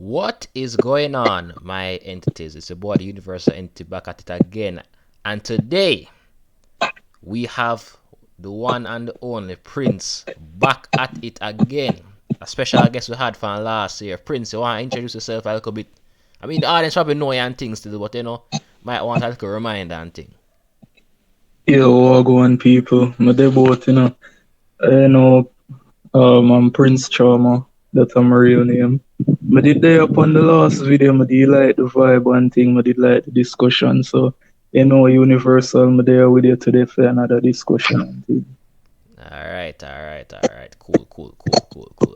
What is going on, my entities? It's your boy, the Universal Entity, back at it again. And today, we have the one and the only Prince back at it again. A special guest we had from last year. Prince, you want to introduce yourself a little bit? I mean, the audience probably know you and things to do, but might want a little reminder and thing. Yeah, Wagwan people. My debut, I'm Prince Charmer. That's my real name. I did there upon the last video, I did like the vibe and thing, I did like the discussion. So, Universal, I'm there with you today for another discussion and thing. Alright. Cool.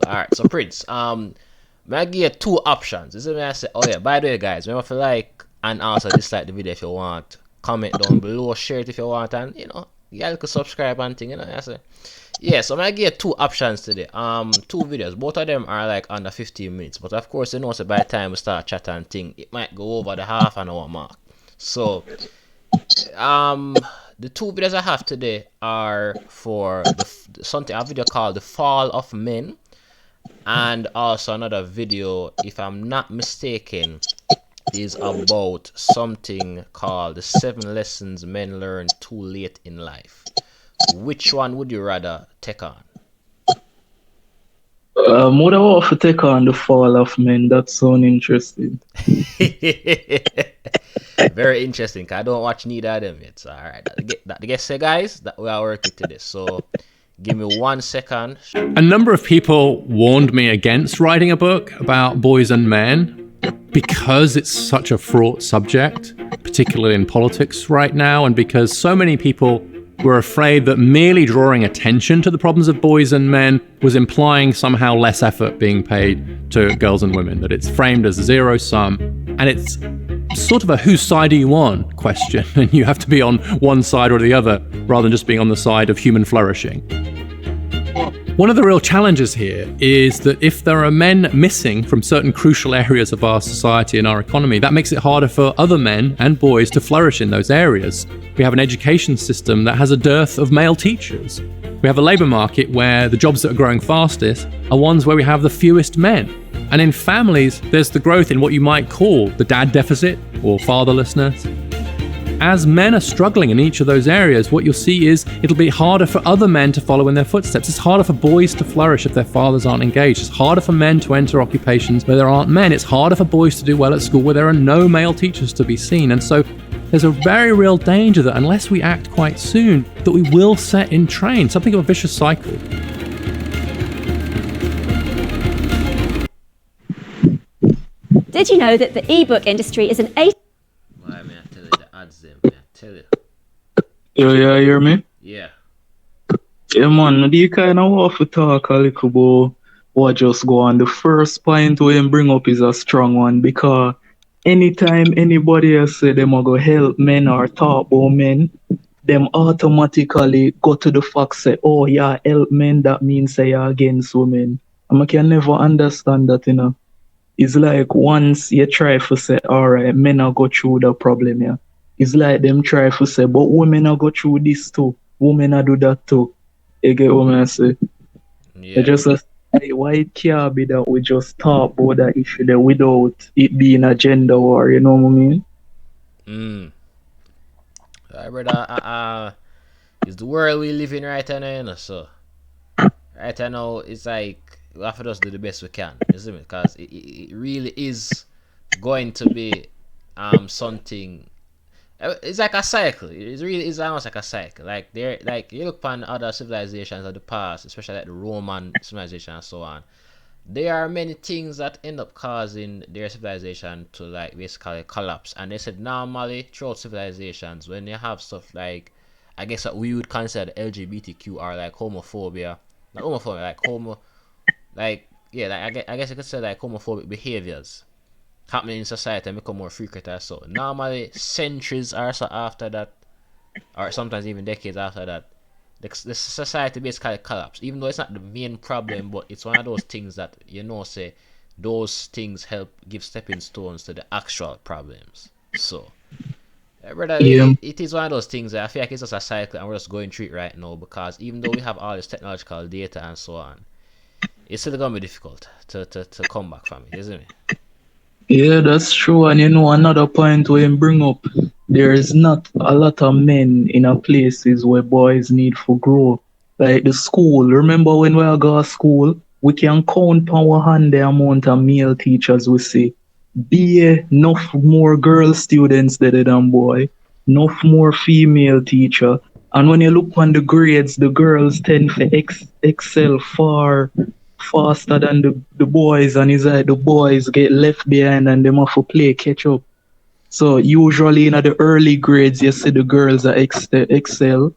Alright, so Prince, may I give you two options. This is when I say, oh yeah, by the way guys, remember if you like and also dislike the video if you want. Comment down below, share it if you want, and you guys can subscribe and thing, I say. Yeah, so I'm gonna give you two options today. Two videos. Both of them are like under 15 minutes. But of course, so by the time we start chatting and thing, it might go over the half an hour mark. So the two videos I have today are for a video called The Fall of Men, and also another video, if I'm not mistaken, is about something called the 7 lessons men learn too late in life. Which one would you rather take on? What I want to take on the fall of men. That sounds interesting. Very interesting, because I don't watch neither of them yet. So, alright. The guess say, guys, that we are working to this. So, give me 1 second. A number of people warned me against writing a book about boys and men because it's such a fraught subject, particularly in politics right now, and because so many people were afraid that merely drawing attention to the problems of boys and men was implying somehow less effort being paid to girls and women, that it's framed as zero sum, and it's sort of a whose side are you on question, and you have to be on one side or the other rather than just being on the side of human flourishing. One of the real challenges here is that if there are men missing from certain crucial areas of our society and our economy, that makes it harder for other men and boys to flourish in those areas. We have an education system that has a dearth of male teachers. We have a labour market where the jobs that are growing fastest are ones where we have the fewest men. And in families, there's the growth in what you might call the dad deficit or fatherlessness. As men are struggling in each of those areas, what you'll see is it'll be harder for other men to follow in their footsteps. It's harder for boys to flourish if their fathers aren't engaged. It's harder for men to enter occupations where there aren't men. It's harder for boys to do well at school where there are no male teachers to be seen. And so there's a very real danger that unless we act quite soon, that we will set in train something of a vicious cycle. Did you know that the ebook industry is an Why, man, I tell you the odds them, man. Tell you. Yeah, you hear me? Yeah. Yeah, man, do you kind of want to talk a little about what just go on? The first point we bring up is a strong one because anytime anybody else say them are going to help men or talk about men, them automatically go to the fact say, oh yeah, help men, that means say you're against women. And I can never understand that, It's like once you try to say, all right, men are go through the problem, yeah. It's like them try to say, but women are go through this too. Women are do that too. You get what I say? Yeah. It's just why it can't be that we just talk about that issue there without it being a gender war, you know what I mean? Brother, it's the world we live in right now, so right now it's like we have to just do the best we can, isn't it? Because it really is going to be something. It's like a cycle. It really is almost like a cycle. Like you look upon other civilizations of the past, especially like the Roman civilization and so on. There are many things that end up causing their civilization to like basically collapse. And they said normally throughout civilizations, when you have stuff like, I guess what we would consider LGBTQ or like homophobia, not homophobia, like I guess you could say like homophobic behaviors happening in society and become more frequent or so. Normally, centuries or so after that, or sometimes even decades after that, the society basically collapse. Even though it's not the main problem, but it's one of those things that say those things help give stepping stones to the actual problems. So, brother, it is one of those things that I feel like it's just a cycle and we're just going through it right now because even though we have all this technological data and so on, it's still gonna be difficult to come back from it, isn't it? Yeah, that's true. And another point we bring up, there is not a lot of men in a places where boys need to grow. Like the school. Remember when we go to school, we can count on our hand the amount of male teachers we see. Be enough more girl students than boy, enough more female teacher. And when you look on the grades, the girls tend to excel far faster than the boys, and it's like the boys get left behind and them have to play catch up. So usually in the early grades you see the girls are excel,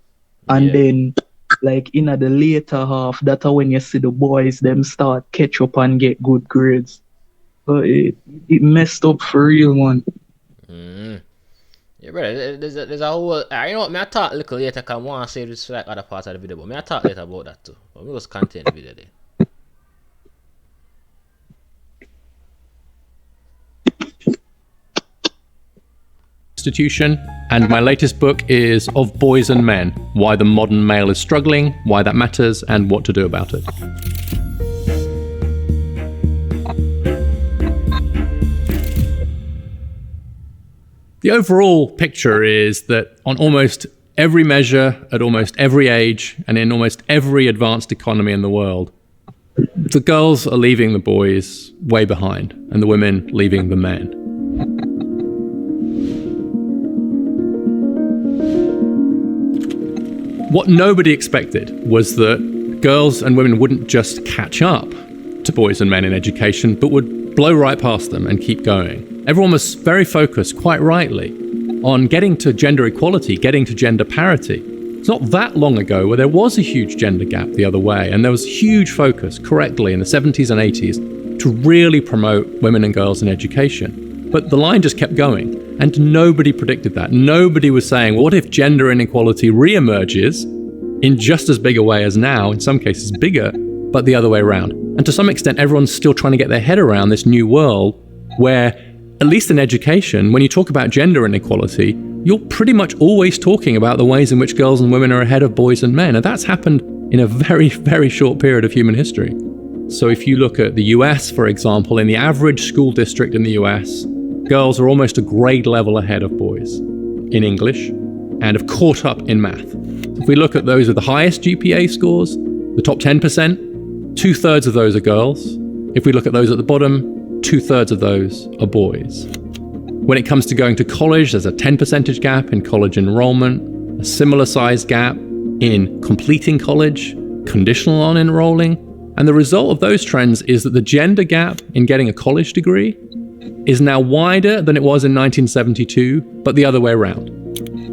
and Yeah. then like in the later half, that's when you see the boys them start catch up and get good grades. So it messed up for real, man. Mm. Yeah, brother. There's a whole. You know what? Me I talk a little later. Cause I want to say this for like other parts of the video, but me I talk later about that too. But we just continue the video there. Institution, and my latest book is Of Boys and Men: Why the Modern Male is Struggling, Why That Matters, and What to Do About it. The overall picture is that on almost every measure, at almost every age, and in almost every advanced economy in the world, the girls are leaving the boys way behind, and the women leaving the men. What nobody expected was that girls and women wouldn't just catch up to boys and men in education, but would blow right past them and keep going. Everyone was very focused, quite rightly, on getting to gender equality, getting to gender parity. It's not that long ago where there was a huge gender gap the other way, and there was huge focus, correctly, in the 70s and 80s to really promote women and girls in education. But the line just kept going. And nobody predicted that. Nobody was saying, what if gender inequality re-emerges in just as big a way as now, in some cases bigger, but the other way around? And to some extent, everyone's still trying to get their head around this new world where, at least in education, when you talk about gender inequality, you're pretty much always talking about the ways in which girls and women are ahead of boys and men. And that's happened in a very, very short period of human history. So if you look at the US, for example, in the average school district in the US, girls are almost a grade level ahead of boys in English and have caught up in math. If we look at those with the highest GPA scores, the top 10%, 2/3 of those are girls. If we look at those at the bottom, 2/3 of those are boys. When it comes to going to college, there's a 10% gap in college enrollment, a similar sized gap in completing college, conditional on enrolling. And the result of those trends is that the gender gap in getting a college degree is now wider than it was in 1972, but the other way around.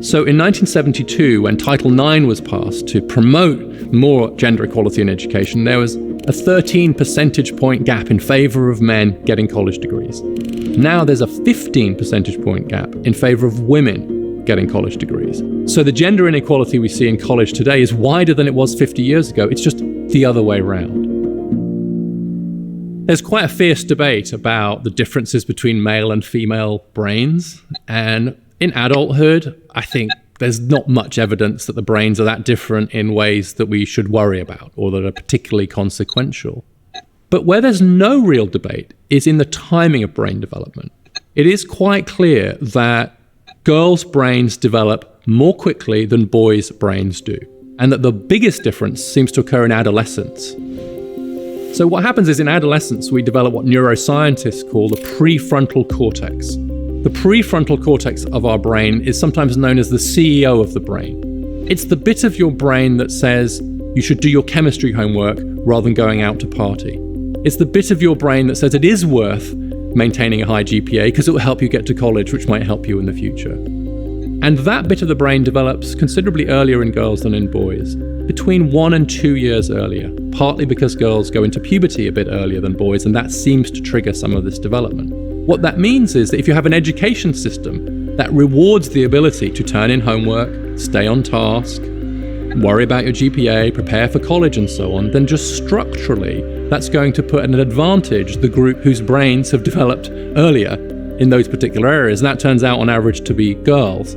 So in 1972, when Title IX was passed to promote more gender equality in education, there was a 13 percentage point gap in favor of men getting college degrees. Now there's a 15 percentage point gap in favor of women getting college degrees. So the gender inequality we see in college today is wider than it was 50 years ago. It's just the other way around. There's quite a fierce debate about the differences between male and female brains. And in adulthood, I think there's not much evidence that the brains are that different in ways that we should worry about or that are particularly consequential. But where there's no real debate is in the timing of brain development. It is quite clear that girls' brains develop more quickly than boys' brains do, and that the biggest difference seems to occur in adolescence. So what happens is in adolescence, we develop what neuroscientists call the prefrontal cortex. The prefrontal cortex of our brain is sometimes known as the CEO of the brain. It's the bit of your brain that says you should do your chemistry homework rather than going out to party. It's the bit of your brain that says it is worth maintaining a high GPA because it will help you get to college, which might help you in the future. And that bit of the brain develops considerably earlier in girls than in boys, between 1 and 2 years earlier, partly because girls go into puberty a bit earlier than boys, and that seems to trigger some of this development. What that means is that if you have an education system that rewards the ability to turn in homework, stay on task, worry about your GPA, prepare for college and so on, then just structurally, that's going to put at an advantage the group whose brains have developed earlier in those particular areas. And that turns out on average to be girls.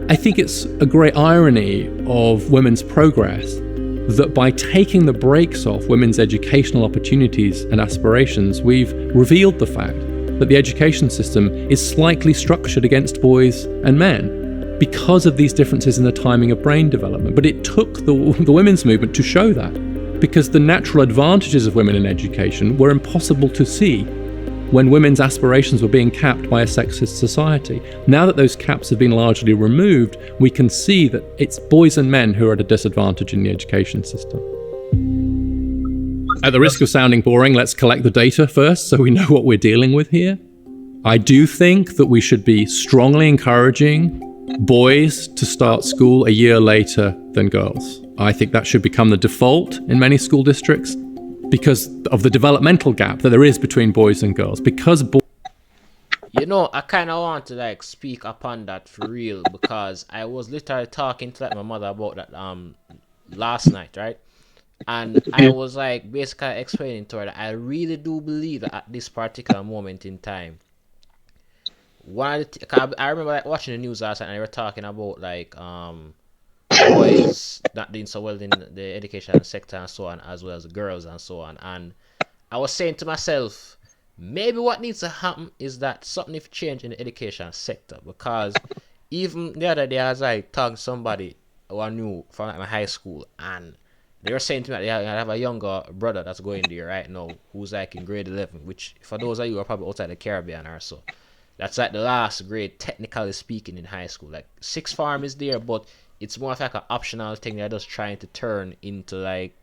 I think it's a great irony of women's progress that by taking the brakes off women's educational opportunities and aspirations, we've revealed the fact that the education system is slightly structured against boys and men because of these differences in the timing of brain development. But it took the women's movement to show that, because the natural advantages of women in education were impossible to see when women's aspirations were being capped by a sexist society. Now that those caps have been largely removed, we can see that it's boys and men who are at a disadvantage in the education system. At the risk of sounding boring, let's collect the data first so we know what we're dealing with here. I do think that we should be strongly encouraging boys to start school a year later than girls. I think that should become the default in many school districts because of the developmental gap that there is between boys and girls. Because You know, I kind of want to like speak upon that for real, because I was literally talking to like my mother about that last night, right? And I was like basically explaining to her that I really do believe that at this particular moment in time, I remember like watching the news last night and they were talking about like boys not doing so well in the education sector and so on, as well as the girls and so on. And I was saying to myself, maybe what needs to happen is that something needs to change in the education sector, because even the other day I was like talking to somebody who I knew from like my high school, and they were saying to me that they have a younger brother that's going there right now who's like in grade 11, which for those of you who are probably outside the Caribbean or so, that's like the last grade technically speaking in high school. Like sixth form is there, but it's more of like an optional thing they're just trying to turn into like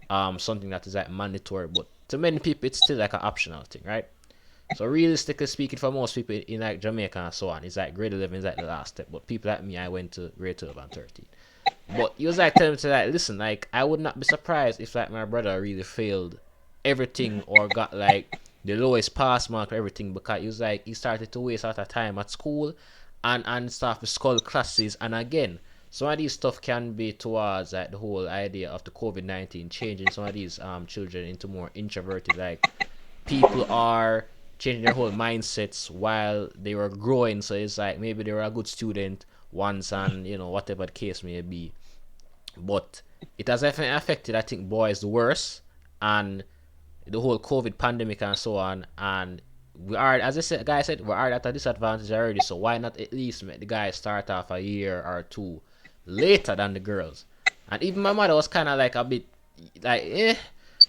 something that is like mandatory, but to many people it's still like an optional thing, right? So realistically speaking, for most people in like Jamaica and so on, it's like grade 11 is like the last step. But people like me, I went to grade 12 and 13. But he was like telling me to like, listen, like I would not be surprised if like my brother really failed everything or got like the lowest pass mark or everything, because he was like he started to waste a lot of time at school and stuff with skull classes. And again, some of these stuff can be towards like the whole idea of the COVID-19 changing some of these children into more introverted. Like people are changing their whole mindsets while they were growing. So it's like maybe they were a good student once, and you know whatever the case may be. But it has definitely affected, I think, boys worse, and the whole COVID pandemic and so on. And we are, as I said, guys said, we are at a disadvantage already. So why not at least make the guys start off a year or two later than the girls? And even my mother was kind of like a bit like,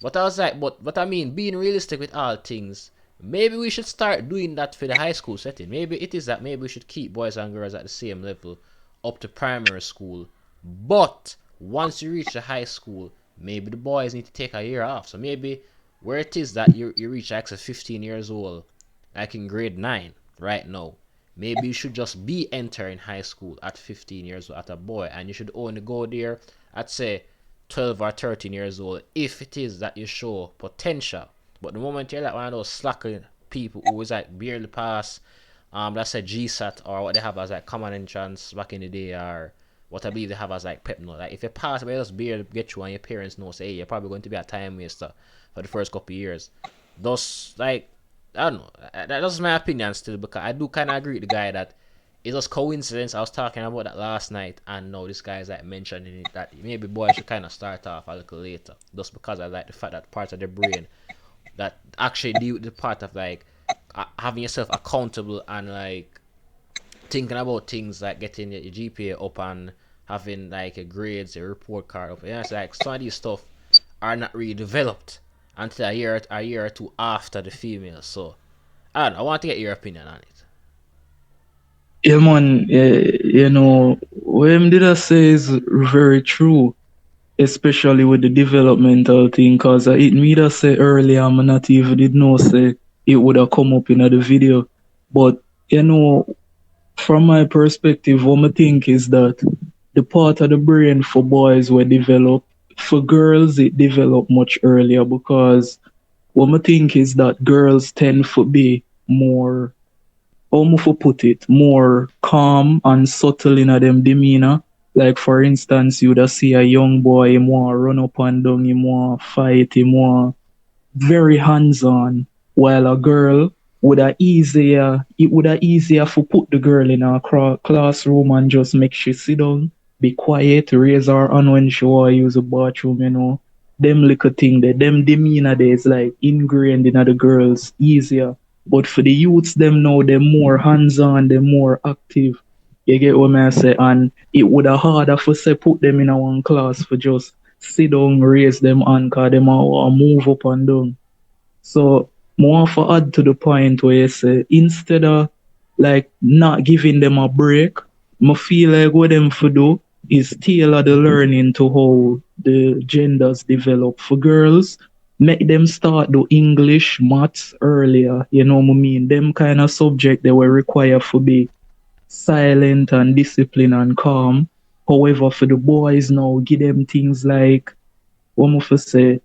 but I was like, but I mean, being realistic with all things, maybe we should start doing that for the high school setting. Maybe it is that maybe we should keep boys and girls at the same level up to primary school. But once you reach the high school, maybe the boys need to take a year off. So maybe where it is that you reach like 15 years old, like in grade 9 right now, maybe you should just be entering high school at 15 years old at a boy, and you should only go there at say 12 or 13 years old if it is that you show potential. But the moment you're like one of those slacker people who is like barely pass let's say GSAT or what they have as like common entrance back in the day, or what I believe they have as like pep note, like if you pass but you just barely get you and your parents know say, hey, you're probably going to be a time waster for the first couple of years. Those like, I don't know, that's my opinion still, because I do kind of agree with the guy that it's just coincidence. I was talking about that last night, and now this guy is like mentioning it that maybe boys should kind of start off a little later, just because I like the fact that part of their brain that actually deal with the part of like having yourself accountable and like thinking about things like getting your GPA up and having like a grades, a report card up. Yeah, it's like some of these stuff are not really developed until a year or two after the female. So I don't know, I want to get your opinion on it. Yeah, man, you know, what him did I say is very true, especially with the developmental thing, because it me that say earlier, I'm not even did know say it would have come up in the video. But, you know, from my perspective, what I think is that the part of the brain for boys were developed, for girls, it developed much earlier, because what I think is that girls tend to be more, how am I for put it, more calm and subtle in a them demeanor. Like for instance, you would see a young boy, him want run up and down, him want fight, him want very hands on, while a girl would have easier, it would have easier for put the girl in a classroom and just make she sit down, be quiet, raise her hand when she want use the bathroom, you know. Them little thing there, them demeanor there is like ingrained in the girls easier. But for the youths them now, they're more hands-on, they're more active. You get what I say? And it would have harder for say put them in a one class for just sit down, raise them and cause them a move up and down. So more for add to the point where you say instead of like not giving them a break, I feel like what them for do is tailor the learning to how the genders develop. For girls, make them start do English, maths earlier. You know what I mean? Them kind of subject they were required for be silent and disciplined and calm. However, for the boys now, give them things like what am I for say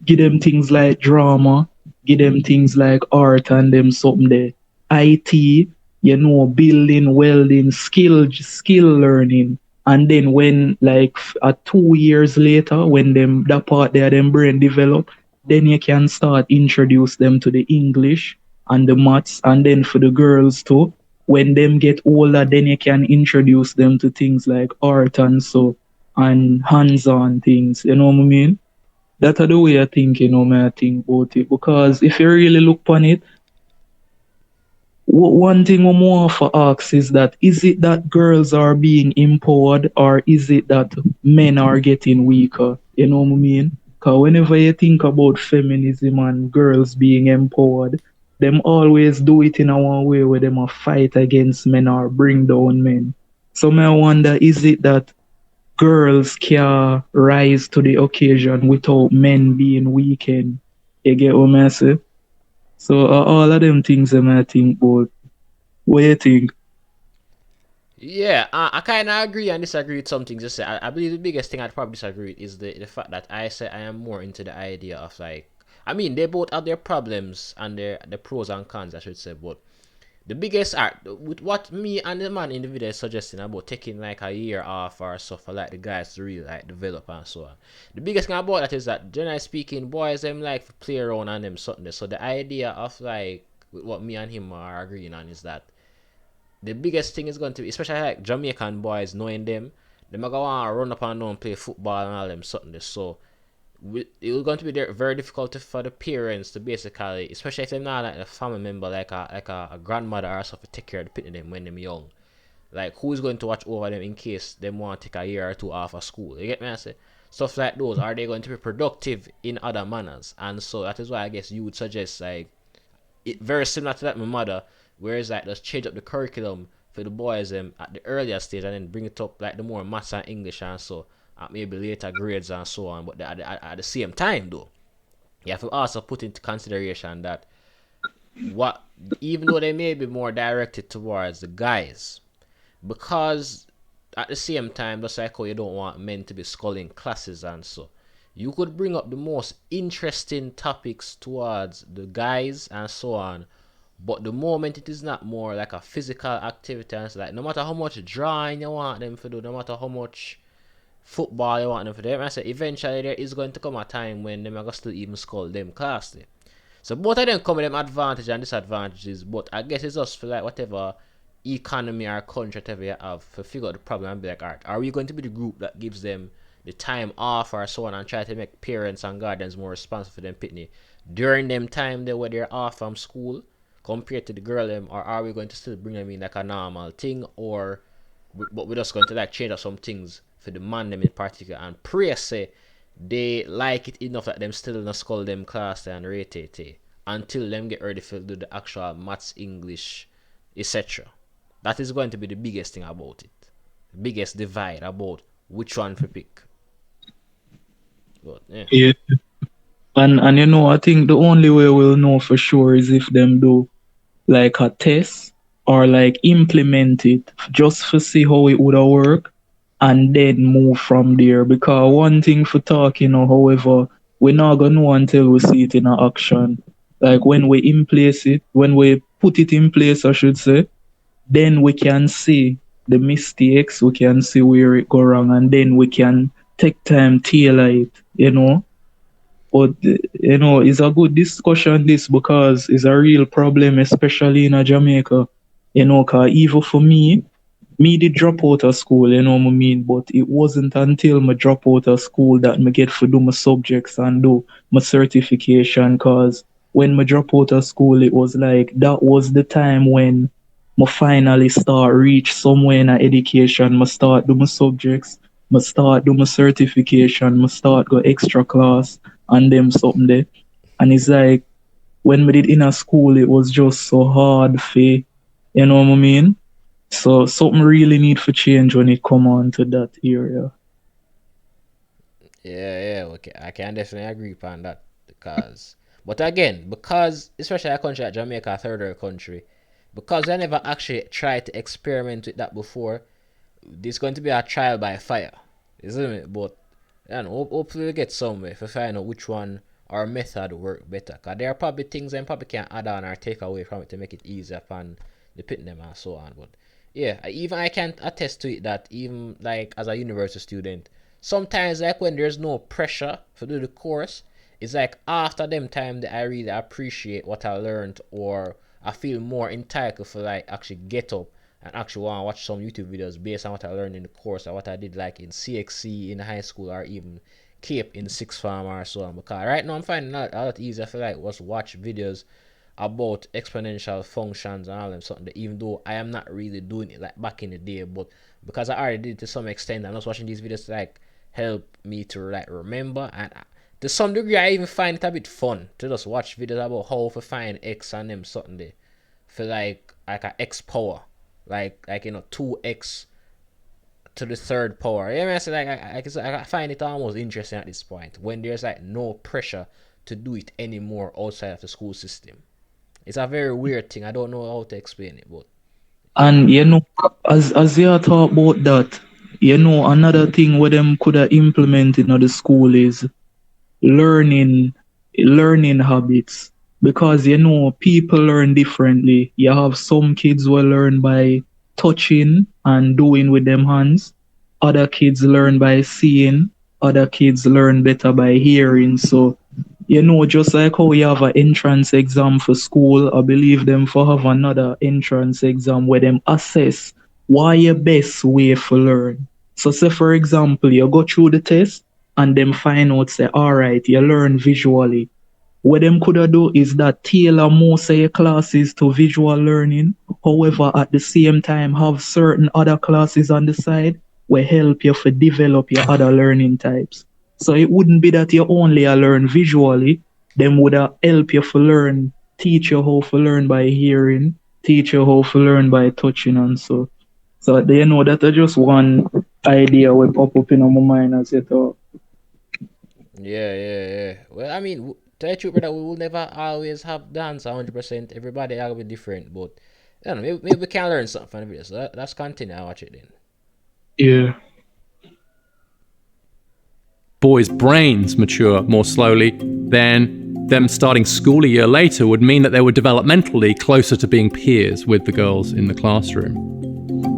give them things like drama, give them things like art and them something there. IT, building, welding, skill learning. And then when like 2 years later, when them that part there them brain develop, then you can start introduce them to the English and the maths. And then for the girls too, when them get older, then you can introduce them to things like art and so and hands-on things. You know what I mean? That's the way I think, man, I think about it. Because if you really look upon it, one thing we more for ask is that is it that girls are being empowered or is it that men are getting weaker? You know what I mean? Because whenever you think about feminism and girls being empowered, them always do it in a one way where them a fight against men or bring down men. So I wonder, is it that girls can rise to the occasion without men being weakened? You get what I say? So all of them things I think about. What you think? Yeah, I kind of agree and disagree with some things you say. I believe the biggest thing I'd probably disagree with is the fact that I say I am more into the idea of like, I mean, they both have their problems and the pros and cons, I should say, but the biggest art with what me and the man in the video is suggesting about taking like a year off or so for like the guys to really like develop and so on. The biggest thing about that is that generally speaking, boys them like to play around and them something. So the idea of like with what me and him are agreeing on is that the biggest thing is going to be, especially like Jamaican boys, knowing them, they are going to run up and down, play football and all them something. So it's going to be very difficult for the parents to basically, especially if they're not like a family member, like a grandmother or something, to take care of the picking them when they're young. Like who's going to watch over them in case they want to take a year or two off of school? You get me? I say stuff like those. Are they going to be productive in other manners? And so that is why I guess you would suggest like it very similar to that my mother, whereas like just change up the curriculum for the boys at the earlier stage and then bring it up like the more maths and English and so at maybe later grades and so on. But at the same time though, you have to also put into consideration that what even though they may be more directed towards the guys, because at the same time, just like how you don't want men to be sculling classes and so, you could bring up the most interesting topics towards the guys and so on. But the moment it is not more like a physical activity, and it's like no matter how much drawing you want them to do, no matter how much football you want them to do, I say eventually there is going to come a time when them are going to still even scull them class. So both of them come with them advantages and disadvantages, but I guess it's just for like whatever economy or country whatever you have to figure out the problem and be like, alright, are we going to be the group that gives them the time off or so on and try to make parents and guardians more responsible for them pitney during them time they where they're off from school compared to the girl them, or are we going to still bring them in like a normal thing, or but we're just going to like change up some things for the man them in particular and pray say they like it enough that them still in a school them class and rate it until them get ready to do the actual maths, English, etc. That is going to be the biggest thing about it. The biggest divide about which one to pick. But yeah. Yeah. And I think the only way we'll know for sure is if them do like a test or like implement it just to see how it would work and then move from there. Because one thing for talking, however, we're not gonna know until we see it in action. Like when we in place it, when we put it in place, I should say, then we can see the mistakes, we can see where it go wrong, and then we can take time tailor it. But it's a good discussion this because it's a real problem, especially in Jamaica. Cause even for me did drop out of school, you know what I mean? But it wasn't until me drop out of school that me get to do my subjects and do my certification. Cause when I drop out of school, it was like that was the time when I finally start reach somewhere in education. I start do my subjects, I start do my certification, I start go extra class and them something there. And it's like when we did in a school, it was just so hard for, you know what I mean? So something really need for change when it come on to that area. Yeah, okay. I can definitely agree upon that because, but again, because especially a country like Jamaica, a third world country, because I never actually tried to experiment with that before, this is going to be a trial by fire, isn't it? But you know, hopefully we get somewhere to find out which one our method work better. Cause there are probably things and probably can add on or take away from it to make it easier upon the pitting them and so on. But yeah, even I can attest to it that even like as a university student, sometimes like when there's no pressure to do the course, it's like after them time that I really appreciate what I learned or I feel more entitled for like actually get up and actually want to watch some YouTube videos based on what I learned in the course or what I did like in CXC in high school or even Cape in sixth form or so on. Because right now I'm finding it a lot easier. I feel like was watch videos about exponential functions and all them something that even though I am not really doing it like back in the day, but because I already did it to some extent, I'm just watching these videos to like help me to like remember and to some degree I even find it a bit fun to just watch videos about how to find X and them something there for like a X power like you know 2x to the third power. Yeah, I mean, I say I find it almost interesting at this point when there's like no pressure to do it anymore outside of the school system. It's a very weird thing. I don't know how to explain it, but yeah. And as you talk about that, another thing where them could have implemented in the school is learning learning habits. Because people learn differently. You have some kids will learn by touching and doing with them hands. Other kids learn by seeing. Other kids learn better by hearing. So just like how we have an entrance exam for school, I believe them for have another entrance exam where them assess what your best way for learn. So say for example, you go through the test and them find out say, all right, you learn visually. What them could do is that tailor most of your classes to visual learning. However, at the same time, have certain other classes on the side will help you to develop your other learning types. So it wouldn't be that you only learn visually. Them would help you to learn, teach you how to learn by hearing, teach you how to learn by touching and so. So that's just one idea will pop up in my mind as you talk. Yeah. Well, I mean, to tell you the truth, brother, we will never always have the answer 100%. Everybody are be different, but I don't know. Maybe we can learn something from the video. So let's continue and watch it then. Yeah. Boys' brains mature more slowly, then them starting school a year later would mean that they were developmentally closer to being peers with the girls in the classroom.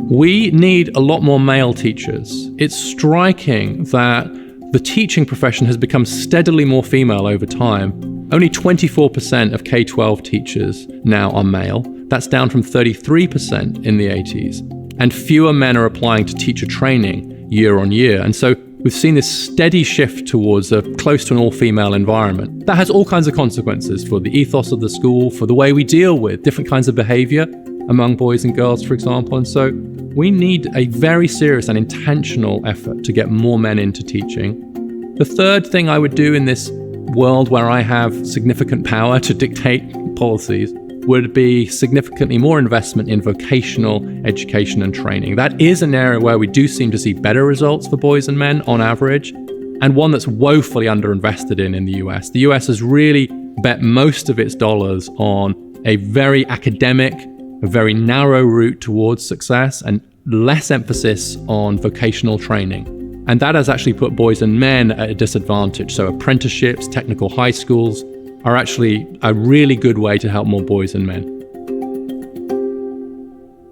We need a lot more male teachers. It's striking that the teaching profession has become steadily more female over time. Only 24% of K-12 teachers now are male. That's down from 33% in the 80s. And fewer men are applying to teacher training year on year. And so we've seen this steady shift towards a close to an all-female environment. That has all kinds of consequences for the ethos of the school, for the way we deal with different kinds of behavior among boys and girls, for example. And so we need a very serious and intentional effort to get more men into teaching. The third thing I would do in this world where I have significant power to dictate policies would be significantly more investment in vocational education and training. That is an area where we do seem to see better results for boys and men on average, and one that's woefully underinvested in the US. The US has really bet most of its dollars on a very academic, a very narrow route towards success, and less emphasis on vocational training. And that has actually put boys and men at a disadvantage. So apprenticeships, technical high schools are actually a really good way to help more boys and men.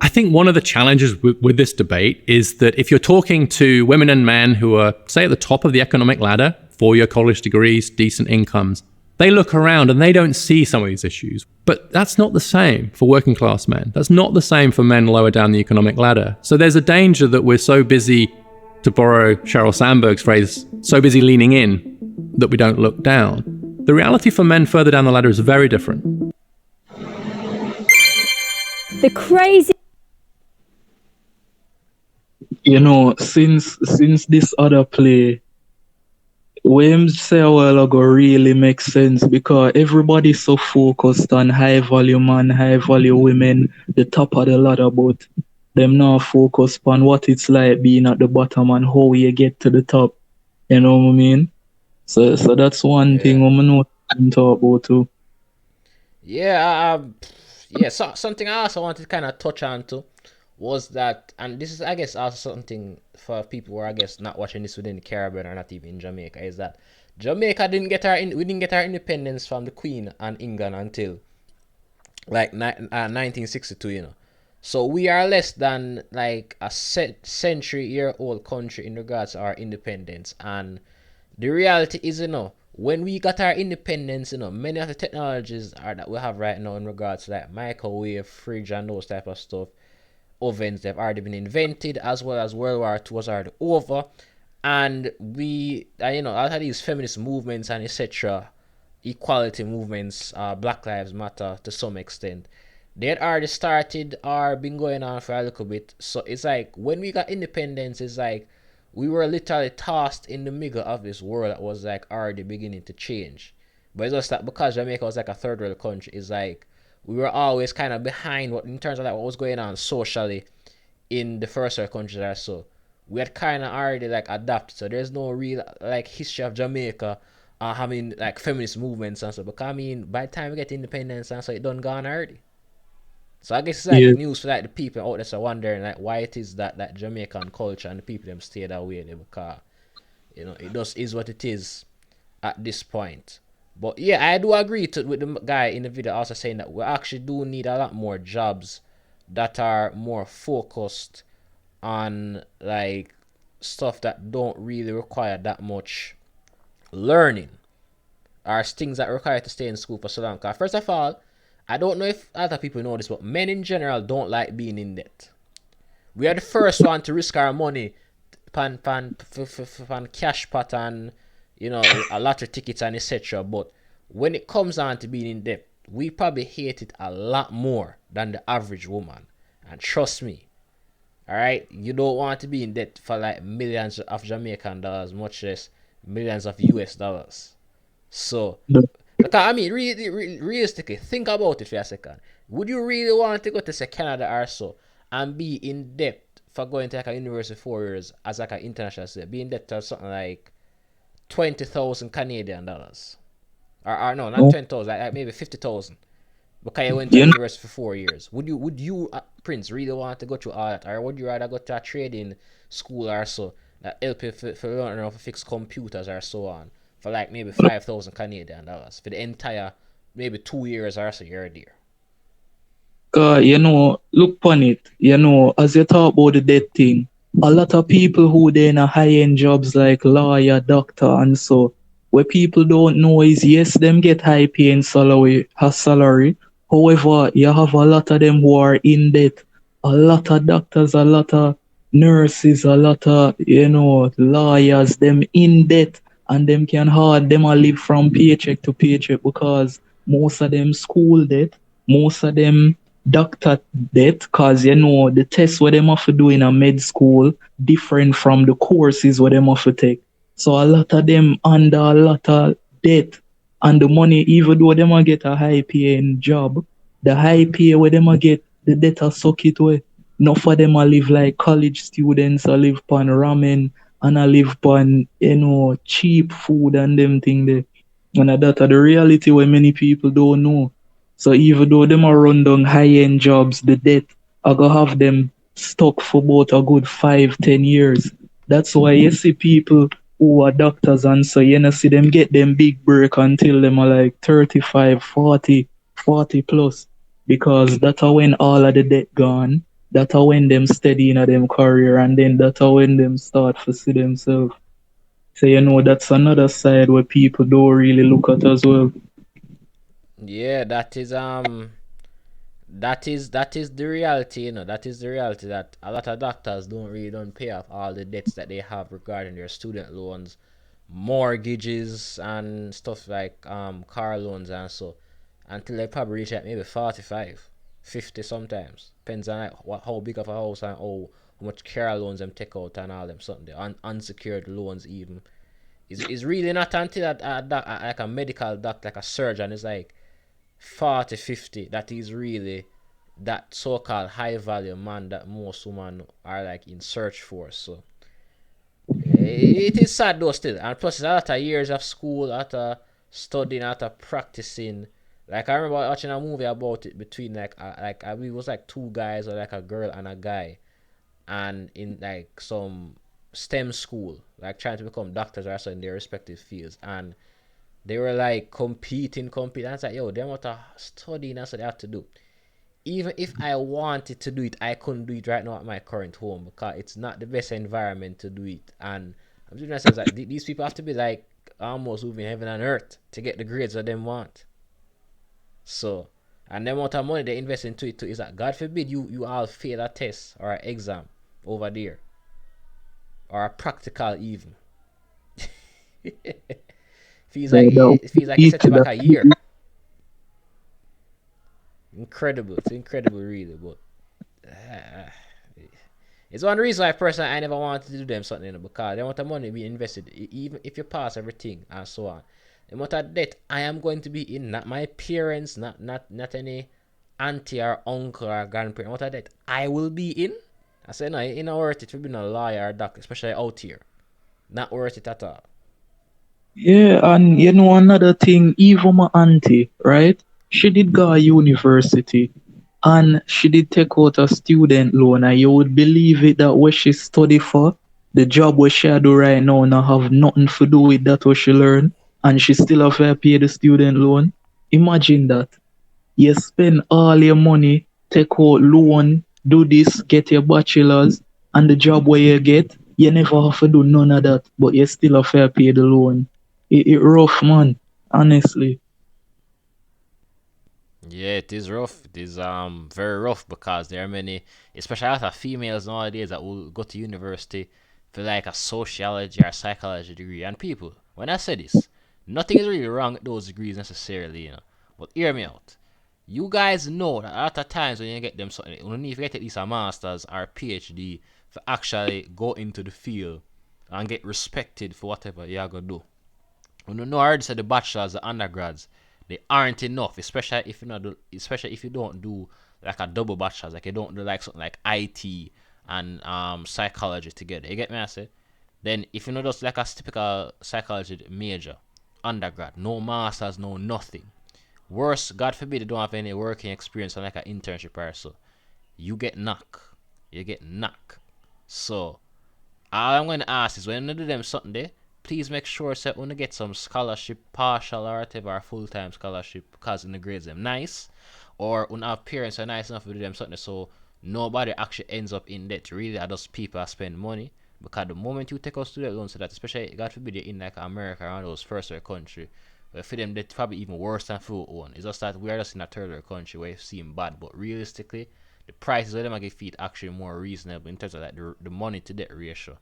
I think one of the challenges with this debate is that if you're talking to women and men who are, say, at the top of the economic ladder, 4-year college degrees, decent incomes, they look around and they don't see some of these issues. But that's not the same for working class men. That's not the same for men lower down the economic ladder. So there's a danger that we're so busy, to borrow Sheryl Sandberg's phrase, so busy leaning in that we don't look down. The reality for men further down the ladder is very different. The crazy. Since this other play, Williams say a while ago really makes sense because everybody's so focused on high value man, high value women, the top of the ladder, but them not focused on what it's like being at the bottom and how you get to the top. You know what I mean? So that's one thing Yeah. I'm not talk about too. Yeah, yeah. So something I also wanted to kind of touch on too was that, and this is, I guess, also something for people who are, I guess, not watching this within the Caribbean or not even in Jamaica, is that Jamaica we didn't get our independence from the Queen and England until like 1962, you know. So we are less than like a century year old country in regards to our independence. And the reality is, you know, when we got our independence, you know, many of the technologies are that we have right now in regards to like microwave, fridge, and those type of stuff, ovens, they've already been invented, as well as World War II was already over. And you know, out of these feminist movements and etc., equality movements, Black Lives Matter to some extent, they had already started or been going on for a little bit. So it's like when we got independence, it's like we were literally tossed in the middle of this world that was like already beginning to change. But it's just that because Jamaica was like a third world country, it's like we were always kind of behind what in terms of like what was going on socially in the first world countries or so. We had kind of already like adapted, so there's no real like history of Jamaica having like feminist movements and stuff. Because I mean, by the time we get independence and so, it done gone already. So I guess it's like Yeah, news for like the people out there so wondering like why it is that that Jamaican culture and the people them stay that way there, because you know it just is what it is at this point. But yeah, I do agree with the guy in the video also saying that we actually do need a lot more jobs that are more focused on like stuff that don't really require that much learning, or things that require to stay in school for so long. Cause first of all, I don't know if other people know this, but men in general don't like being in debt. We are the first one to risk our money pan cash pot and you know a lottery tickets and etc. But when it comes on to being in debt, we probably hate it a lot more than the average woman. And trust me, all right, you don't want to be in debt for like millions of Jamaican dollars, much less millions of US dollars. So, the- like, I mean, realistically, think about it for a second. Would you really want to go to say Canada or so and be in debt for going to like a university 4 years as like an international student? Be in debt to something like 20,000 Canadian dollars, or no, not no, 20,000, like maybe 50,000, because you went to you know, university for 4 years. Would you Prince really want to go through all that, or would you rather go to a trading school or so that help you for learning how to fix computers or so on for like maybe 5,000 Canadian dollars for the entire maybe 2 years or so you're there? look upon it, as you talk about the debt thing, a lot of people who they in a high-end jobs like lawyer, doctor, and so, where people don't know is, yes, them get high paying salary. However, you have a lot of them who are in debt. A lot of doctors, a lot of nurses, a lot of, lawyers, them in debt, and them can hard, them a live from paycheck to paycheck because most of them school debt, most of them doctor debt, cause the tests what them have to do in a med school different from the courses what them have to take. So a lot of them under a lot of debt, and the money, even though them a get a high paying job, the high pay where them a get, the debt a suck it away. Enough of them a live like college students, a live on ramen, and a live on cheap food and them thing there. And that are the reality where many people don't know. So even though them are run down high end jobs, the debt I go have them stuck for about a good 5, 10 years. That's why you see people who are doctors and so see them get them big break until them are like 35, 40, 40 plus. Because that's when all of the debt gone. That's when them steady in them career, and then that's when them start to see themselves. So that's another side where people don't really look at as well. Yeah, that is the reality, you know. That is the reality that a lot of doctors don't pay off all the debts that they have regarding their student loans mortgages and stuff like car loans and so, until they probably reach like maybe 45, 50 sometimes. Depends on like how big of a house and how much car loans them take out and all them something. The unsecured loans even. It's really not until like a medical doctor, like a surgeon, is like 40, 50 that is really that so-called high value man that most women are like in search for. So it is sad though still, and plus it's a lot of years of school, a lot of studying, a lot of practicing. Like I remember watching a movie about it between like I believe it was like two guys or like a girl and a guy, and in like some STEM school, like trying to become doctors or so in their respective fields, and they were like competing. And it's like, yo, them what a studying that's what they have to do. Even if I wanted to do it, I couldn't do it right now at my current home because it's not the best environment to do it. And I'm doing myself like these people have to be like almost moving heaven and earth to get the grades that they want. So, and the amount of money they invest into it too is that God forbid you all fail a test or an exam over there or a practical even. feels like Yeah, that it feels like it each set you back that a year. Incredible, it's incredible really, but uh, it's one reason why personally I never wanted to do them something, because they want the money to be invested, even if you pass everything and so on. The amount of debt I am going to be in, not my parents, not any auntie or uncle or grandparent. What of debt I will be in. I said no, it's not worth it for being a lawyer or doctor, especially out here. Not worth it at all. Yeah, and you know another thing, even my auntie, right? She did go to university and she did take out a student loan, and you would believe it that what she study for, the job what she do right now have nothing to do with that what she learn, and she still have to pay the student loan. Imagine that. You spend all your money, take out loan, do this, get your bachelor's, and the job where you get, you never have to do none of that, but you still have to pay the loan. It rough, man. Honestly. Yeah, it is rough. It is very rough because there are many, especially a lot of females nowadays that will go to university for like a sociology or psychology degree. And people, when I say this, nothing is really wrong with those degrees necessarily. But hear me out. You guys know that a lot of times when you get them something, you need to get at least a master's or a PhD to actually go into the field and get respected for whatever you're gonna do. You know, I already said the bachelors, the undergrads, they aren't enough, especially if you don't do like a double bachelor's, like you don't do like something like IT and psychology together. You get me? I say. Then if you know just like a typical psychology major, undergrad, no masters, no nothing. Worse, God forbid, you don't have any working experience on like an internship or so. You get knock. You get knock. So all I'm going to ask is when you do them something there, please make sure that when you get some scholarship, partial or whatever, or full time scholarship, because in the grades them nice, or when our parents are nice enough to do them something so nobody actually ends up in debt. Really, are just people that spend money. Because the moment you take out student loans, so that especially God forbid you're in like America or those first world country, where for them that's probably even worse than for own. It's just that we are just in a third world country where it seems bad, but realistically, the prices of them I get feet actually more reasonable in terms of like the money to debt ratio.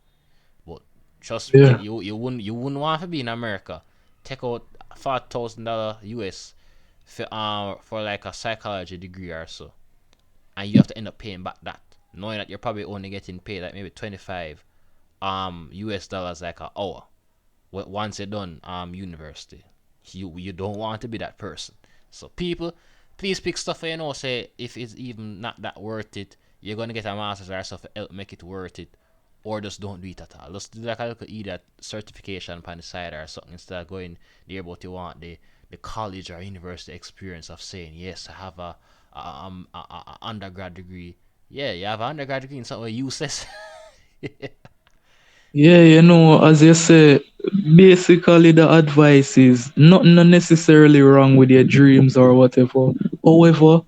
But trust me, Yeah. you wouldn't want to be in America. Take out $4,000 US for like a psychology degree or so, and you have to end up paying back that, knowing that you're probably only getting paid like maybe 25 US dollars like an hour. Once you're done university, you don't want to be that person. So people, please pick stuff for say if it's even not that worth it, you're gonna get a master's or stuff to help make it worth it, or just don't do it at all. Just do like a little either certification on the side or something instead of going there what you want the college or university experience of saying yes I have a undergrad degree. Yeah, you have an undergrad degree in something useless. Yeah, as you say, basically the advice is nothing necessarily wrong with your dreams or whatever. However,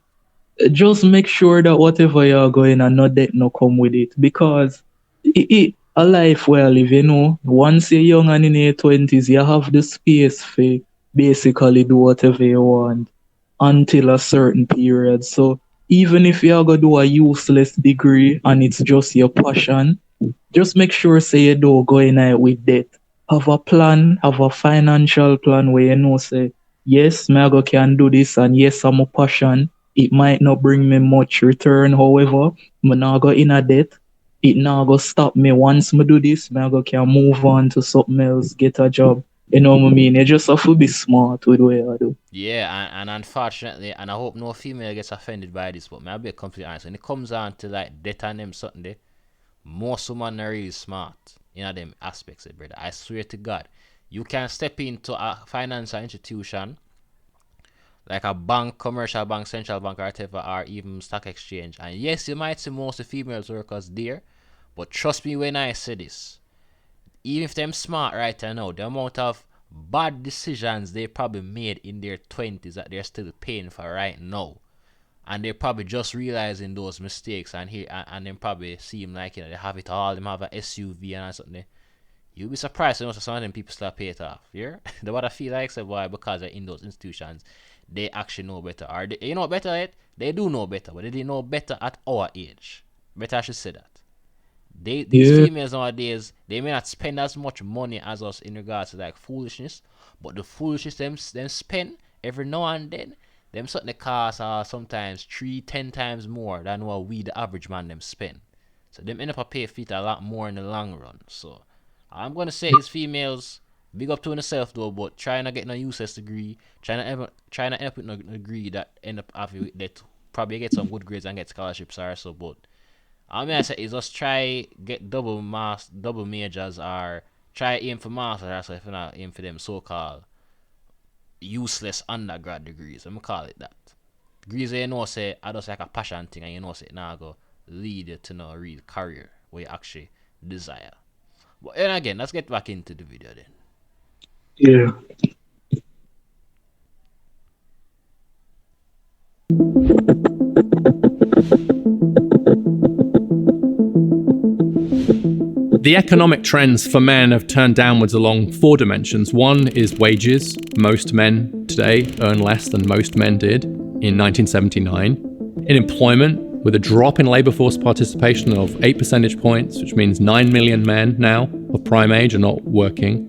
just make sure that whatever you're going and not that no come with it, because a life where I live, once you're young and in your 20s, you have the space for basically do whatever you want until a certain period. So even if you're gonna do a useless degree and it's just your passion, just make sure say you don't go in it with debt. have a plan, have a financial plan where you know say, yes, me I go can do this and yes, I'm a passion. It might not bring me much return, however, me not go in a debt. It not go stop me once me do this, me I go can move on to something else, get a job. You know what I mean? You just have to be smart with what you do. Yeah, and unfortunately, and I hope no female gets offended by this, but may I be completely honest, when it comes on to like debt and them something there, most women are really smart in them aspects, brother. I swear to God. You can step into a financial institution like a bank, commercial bank, central bank, or whatever, or even stock exchange. And yes, you might see most of the females workers there, but trust me when I say this, even if them smart right now, the amount of bad decisions they probably made in their 20s that they're still paying for right now. And they're probably just realizing those mistakes and then probably seem like they have it all, them have a SUV and something. You'll be surprised when some of them people still pay it off. Yeah? The what I feel like say why because they're in those institutions, they actually know better. Or you know better yet? They do know better, but they didn't know better at our age. Better I should say that. These Yeah, females nowadays, they may not spend as much money as us in regards to like foolishness, but the foolishness them spend every now and then, them something cost sometimes 3-10 times more than what we the average man them spend. So them end up pay feet a lot more in the long run. So I'm gonna say it's females. Big up to yourself though, but trying to get no useless degree, trying to end up with no degree that end up having that probably get some good grades and get scholarships or so. But I mean I say is just try get double majors or try aim for masters. So if you not aim for them so called useless undergrad degrees, I'm gonna call it that. Degrees you know say I just like a passion thing and you know say now go lead you to no real career where you actually desire. But then again, let's get back into the video then. yeah. The economic trends for men have turned downwards along 4 dimensions. One is wages. Most men today earn less than most men did in 1979. In employment, with a drop in labour force participation of 8 percentage points, which means 9 million men now of prime age are not working.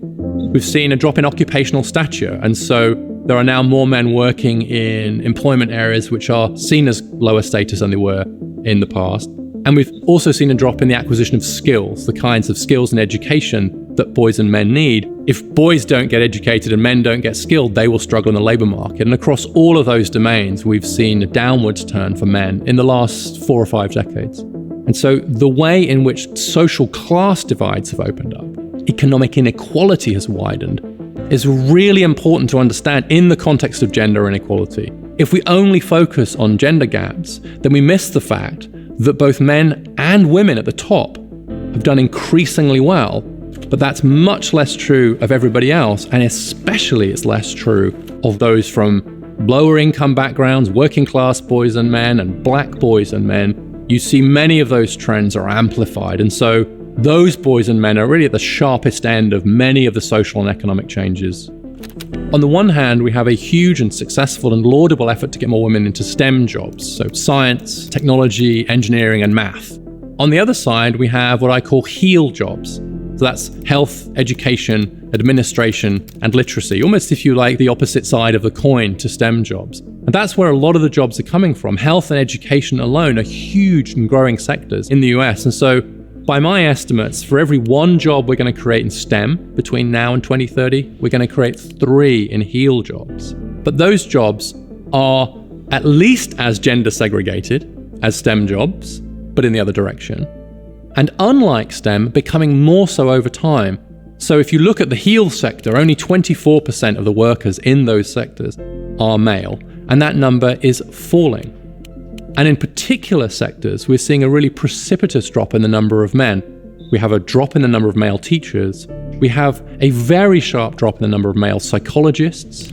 We've seen a drop in occupational stature, and so there are now more men working in employment areas which are seen as lower status than they were in the past. And we've also seen a drop in the acquisition of skills, the kinds of skills and education that boys and men need. If boys don't get educated and men don't get skilled, they will struggle in the labour market. And across all of those domains, we've seen a downwards turn for men in the last 4 or 5 decades. And so the way in which social class divides have opened up, economic inequality has widened, is really important to understand in the context of gender inequality. If we only focus on gender gaps, then we miss the fact that both men and women at the top have done increasingly well, but that's much less true of everybody else, and especially it's less true of those from lower income backgrounds, working class boys and men, and black boys and men. You see many of those trends are amplified, and so those boys and men are really at the sharpest end of many of the social and economic changes. On the one hand, we have a huge and successful and laudable effort to get more women into STEM jobs, so science, technology, engineering, and math. On the other side, we have what I call HEAL jobs. So that's health, education, administration, and literacy, almost, if you like, the opposite side of the coin to STEM jobs. And that's where a lot of the jobs are coming from. Health and education alone are huge and growing sectors in the US. And so by my estimates, for every 1 job we're going to create in STEM between now and 2030, we're going to create 3 in HEAL jobs. But those jobs are at least as gender segregated as STEM jobs, but in the other direction. And unlike STEM, becoming more so over time. So if you look at the HEAL sector, only 24% of the workers in those sectors are male, and that number is falling. And in particular sectors, we're seeing a really precipitous drop in the number of men. We have a drop in the number of male teachers. We have a very sharp drop in the number of male psychologists.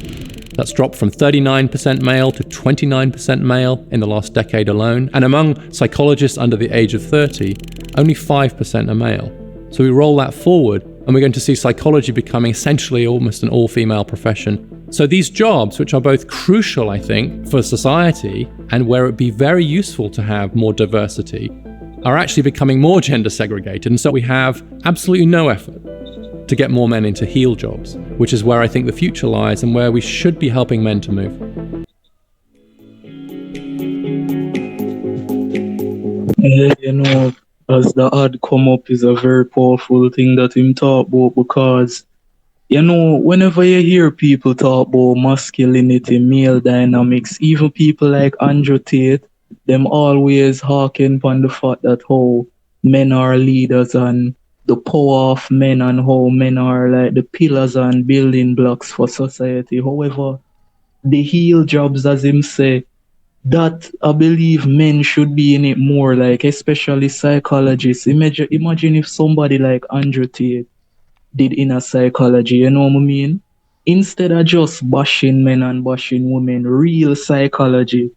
That's dropped from 39% male to 29% male in the last decade alone. And among psychologists under the age of 30, only 5% are male. So we roll that forward, and we're going to see psychology becoming essentially almost an all-female profession. So these jobs, which are both crucial, I think, for society and where it'd be very useful to have more diversity, are actually becoming more gender segregated. And so we have absolutely no effort to get more men into heel jobs, which is where I think the future lies and where we should be helping men to move. Yeah, as the ad come up is a very powerful thing that him talk about because whenever you hear people talk about masculinity, male dynamics, even people like Andrew Tate, them always harking upon the fact that how men are leaders and the power of men and how men are like the pillars and building blocks for society. However, the heel jobs, as him say, that I believe men should be in it more, like especially psychologists. Imagine if somebody like Andrew Tate did inner psychology, you know what I mean? Instead of just bashing men and bashing women, real psychology,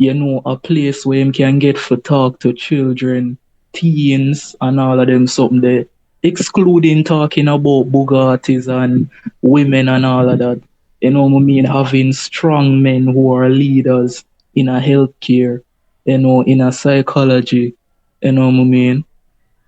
a place where him can get for talk to children, teens, and all of them something there. Excluding talking about Bugattis and women and all of that. You know what I mean? Having strong men who are leaders in a healthcare, in a psychology. You know what I mean?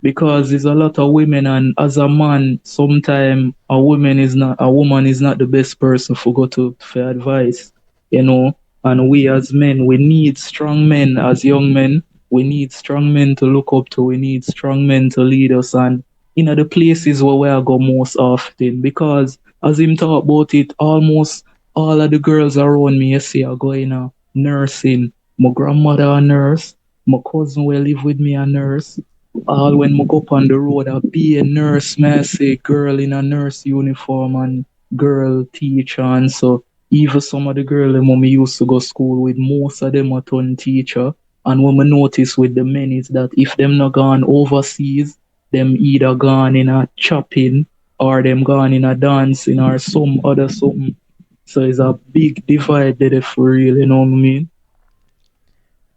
Because there's a lot of women, and as a man sometimes a woman is not the best person for go to for advice, and we as men, we need strong men. As young men, we need strong men to look up to, we need strong men to lead us, and the places where we are go most often, because as him talk about it, almost all of the girls around me, you see, are going nursing. My grandmother a nurse, my cousin will live with me a nurse. All when I go up on the road, I be a nurse, man, I say girl in a nurse uniform and girl teacher. And so even some of the girl them when me used to go school with, most of them are turn teacher. And what I notice with the men is that if them not gone overseas, them either gone in a chopping or them gone in a dancing or some other something. So it's a big divide there for real, you know what I mean?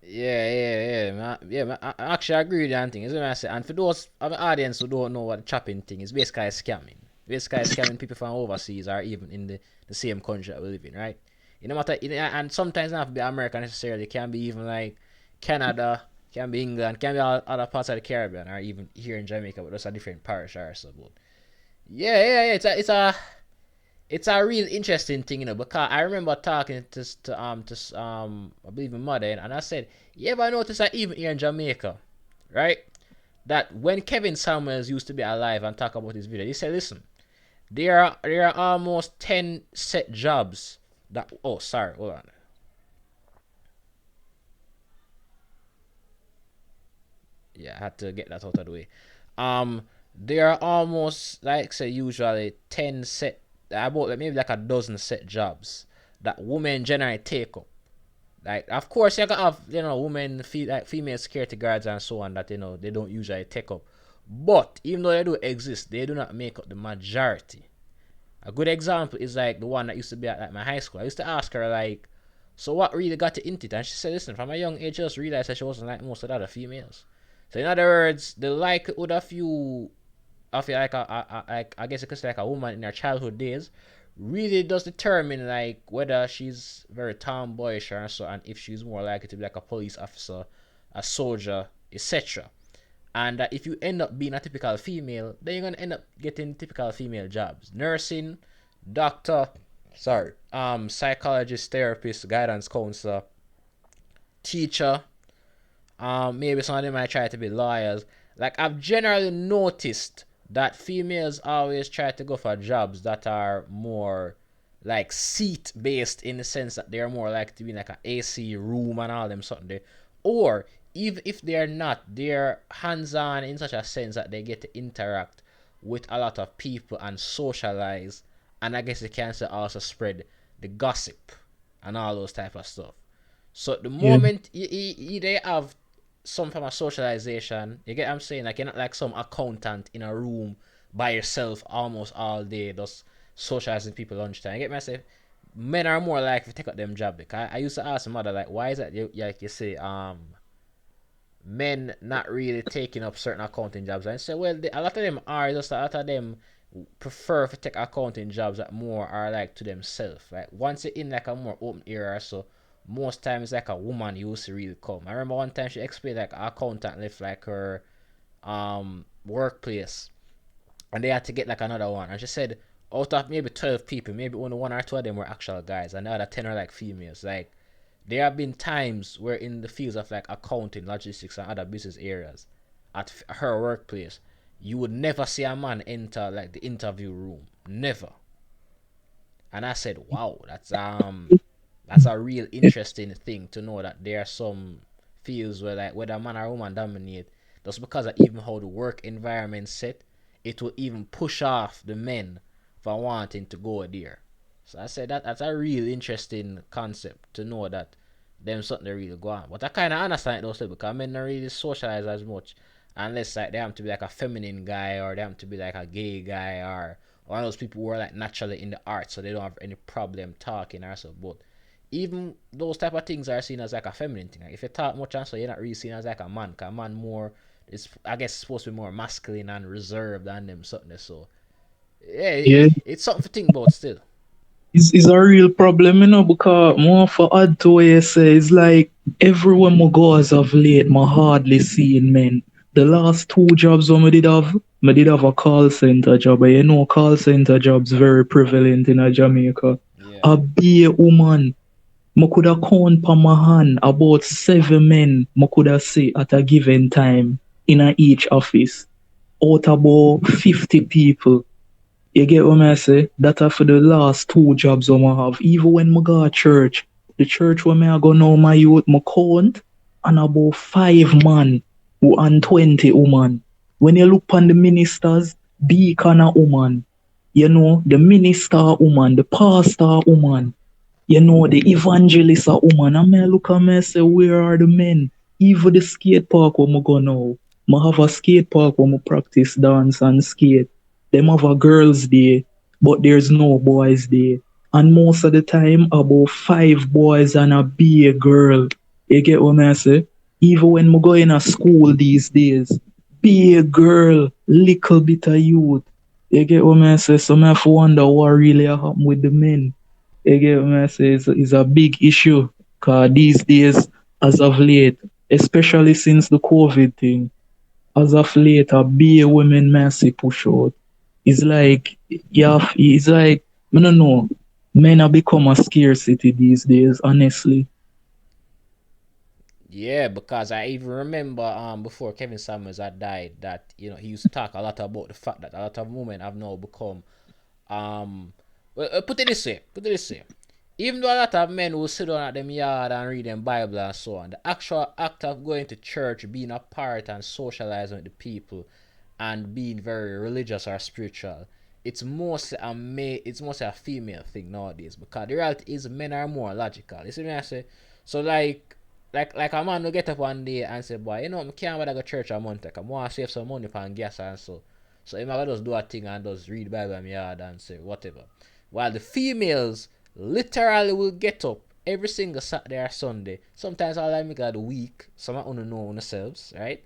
I actually agree with that thing. Is what I say. And for those of the audience who don't know what the chopping thing is, basically scamming. Basically scamming people from overseas or even in the same country that we live in, right? No matter, and sometimes not have to be America necessarily. It can be even like Canada, can be England, can be all other parts of the Caribbean, or even here in Jamaica, but those are different parish or so. But yeah. It's a real interesting thing, because I remember talking to I believe my mother, and I said, you ever notice that even here in Jamaica, right? That when Kevin Samuels used to be alive and talk about his video, he said, listen, there are almost 10 set jobs that, oh sorry, hold on. Yeah, I had to get that out of the way. There are almost, like say, usually 10 set, about like maybe like a dozen set jobs that women generally take up. Like, of course, you can have, women, like female security guards and so on that, they don't usually take up. But even though they do exist, they do not make up the majority. A good example is like the one that used to be at like my high school. I used to ask her, like, so what really got you into it? And she said, listen, from a young age, I just realized that she wasn't like most of the other females. So in other words, the likelihood of you, like like, I guess you could say like a woman in her childhood days, really does determine like whether she's very tomboyish or so, and if she's more likely to be like a police officer, a soldier, etc. And that if you end up being a typical female, then you're gonna end up getting typical female jobs: nursing, doctor, psychologist, therapist, guidance counselor, teacher. Maybe some of them might try to be lawyers. Like, I've generally noticed that females always try to go for jobs that are more like seat based, in the sense that they're more likely to be in like an AC room and all them something there. Or even if they're not, they're hands on in such a sense that they get to interact with a lot of people and socialize, and I guess they can also spread the gossip and all those type of stuff. So the Yeah. moment they have some form of socialization, you get what I'm saying? Like, you're not like some accountant in a room by yourself almost all day, just socializing people lunchtime. You get me? I say men are more likely to take up them job. Because I used to ask my mother, like, why is that like you say men not really taking up certain accounting jobs? And say, well, a lot of them are, just a lot of them prefer to take accounting jobs that more are like to themselves. Like, once you're in like a more open area or so, most times like a woman used to really come. I remember one time she explained like an accountant left like her workplace, and they had to get like another one. And she said out of maybe 12 people, maybe only one or two of them were actual guys, and the other 10 are like females. Like there have been times where in the fields of like accounting, logistics, and other business areas, at her workplace, you would never see a man enter like the interview room, never. And I said, wow, that's a real interesting thing to know that there are some fields where like whether man or woman dominate, just because of even how the work environment set, it will even push off the men for wanting to go there. So I said that's a real interesting concept to know that them something they really go on. But I kinda understand it also because men don't really socialize as much unless like they have to be like a feminine guy or they have to be like a gay guy or one of those people who are like naturally in the arts so they don't have any problem talking or so. But even those type of things are seen as like a feminine thing. Like if you talk much and so you're not really seen as like a man, cause a man more is I guess supposed to be more masculine and reserved than them something. So yeah, Yeah, it's something to think about still. it's a real problem, because more for add to what you say, it's like everywhere I go as of late, I hardly seeing men. The last two jobs I did have a call center job, but call center jobs very prevalent in Jamaica. Yeah. A be a woman, I could have count on my hand about 7 men I could have say at a given time in each office, out about 50 people. You get what I say? That are for the last two jobs I have. Even when I go to church, the church where I go now, my youth, my count, and about 5 man and 20 woman. When you look on the ministers, deacon a woman. The minister woman, the pastor woman. The evangelist a woman. And me look at me say, where are the men? Even the skate park where I go now. I have a skate park where I practice dance and skate. Them have a girls' day, but there's no boys' day. And most of the time, about 5 boys and a be a girl. You get what I say? Even when I go in a school these days, be a girl, little bit of youth. You get what I say? So I have to wonder what really happened with the men. You get what I say? It's a big issue. Cause these days, as of late, especially since the COVID thing, as of late, a be women mercy push out. It's like, yeah, it's like, I don't know, men have become a scarcity these days, honestly. Yeah, because I even remember before Kevin Samuels had died that he used to talk a lot about the fact that a lot of women have now become well, put it this way. Even though a lot of men will sit down at them yard and read them Bible and so on, the actual act of going to church, being a part and socializing with the people and being very religious or spiritual, it's mostly a female thing nowadays because the reality is men are more logical. You see what I say? So like a man will get up one day and say, boy, I can't bother go church a month. Like, I want to save some money for gas and so. So he might just do a thing and just read the Bible in my yard and say whatever. While the females literally will get up every single Saturday or Sunday. Sometimes all I make of the week. Some of you know themselves, right?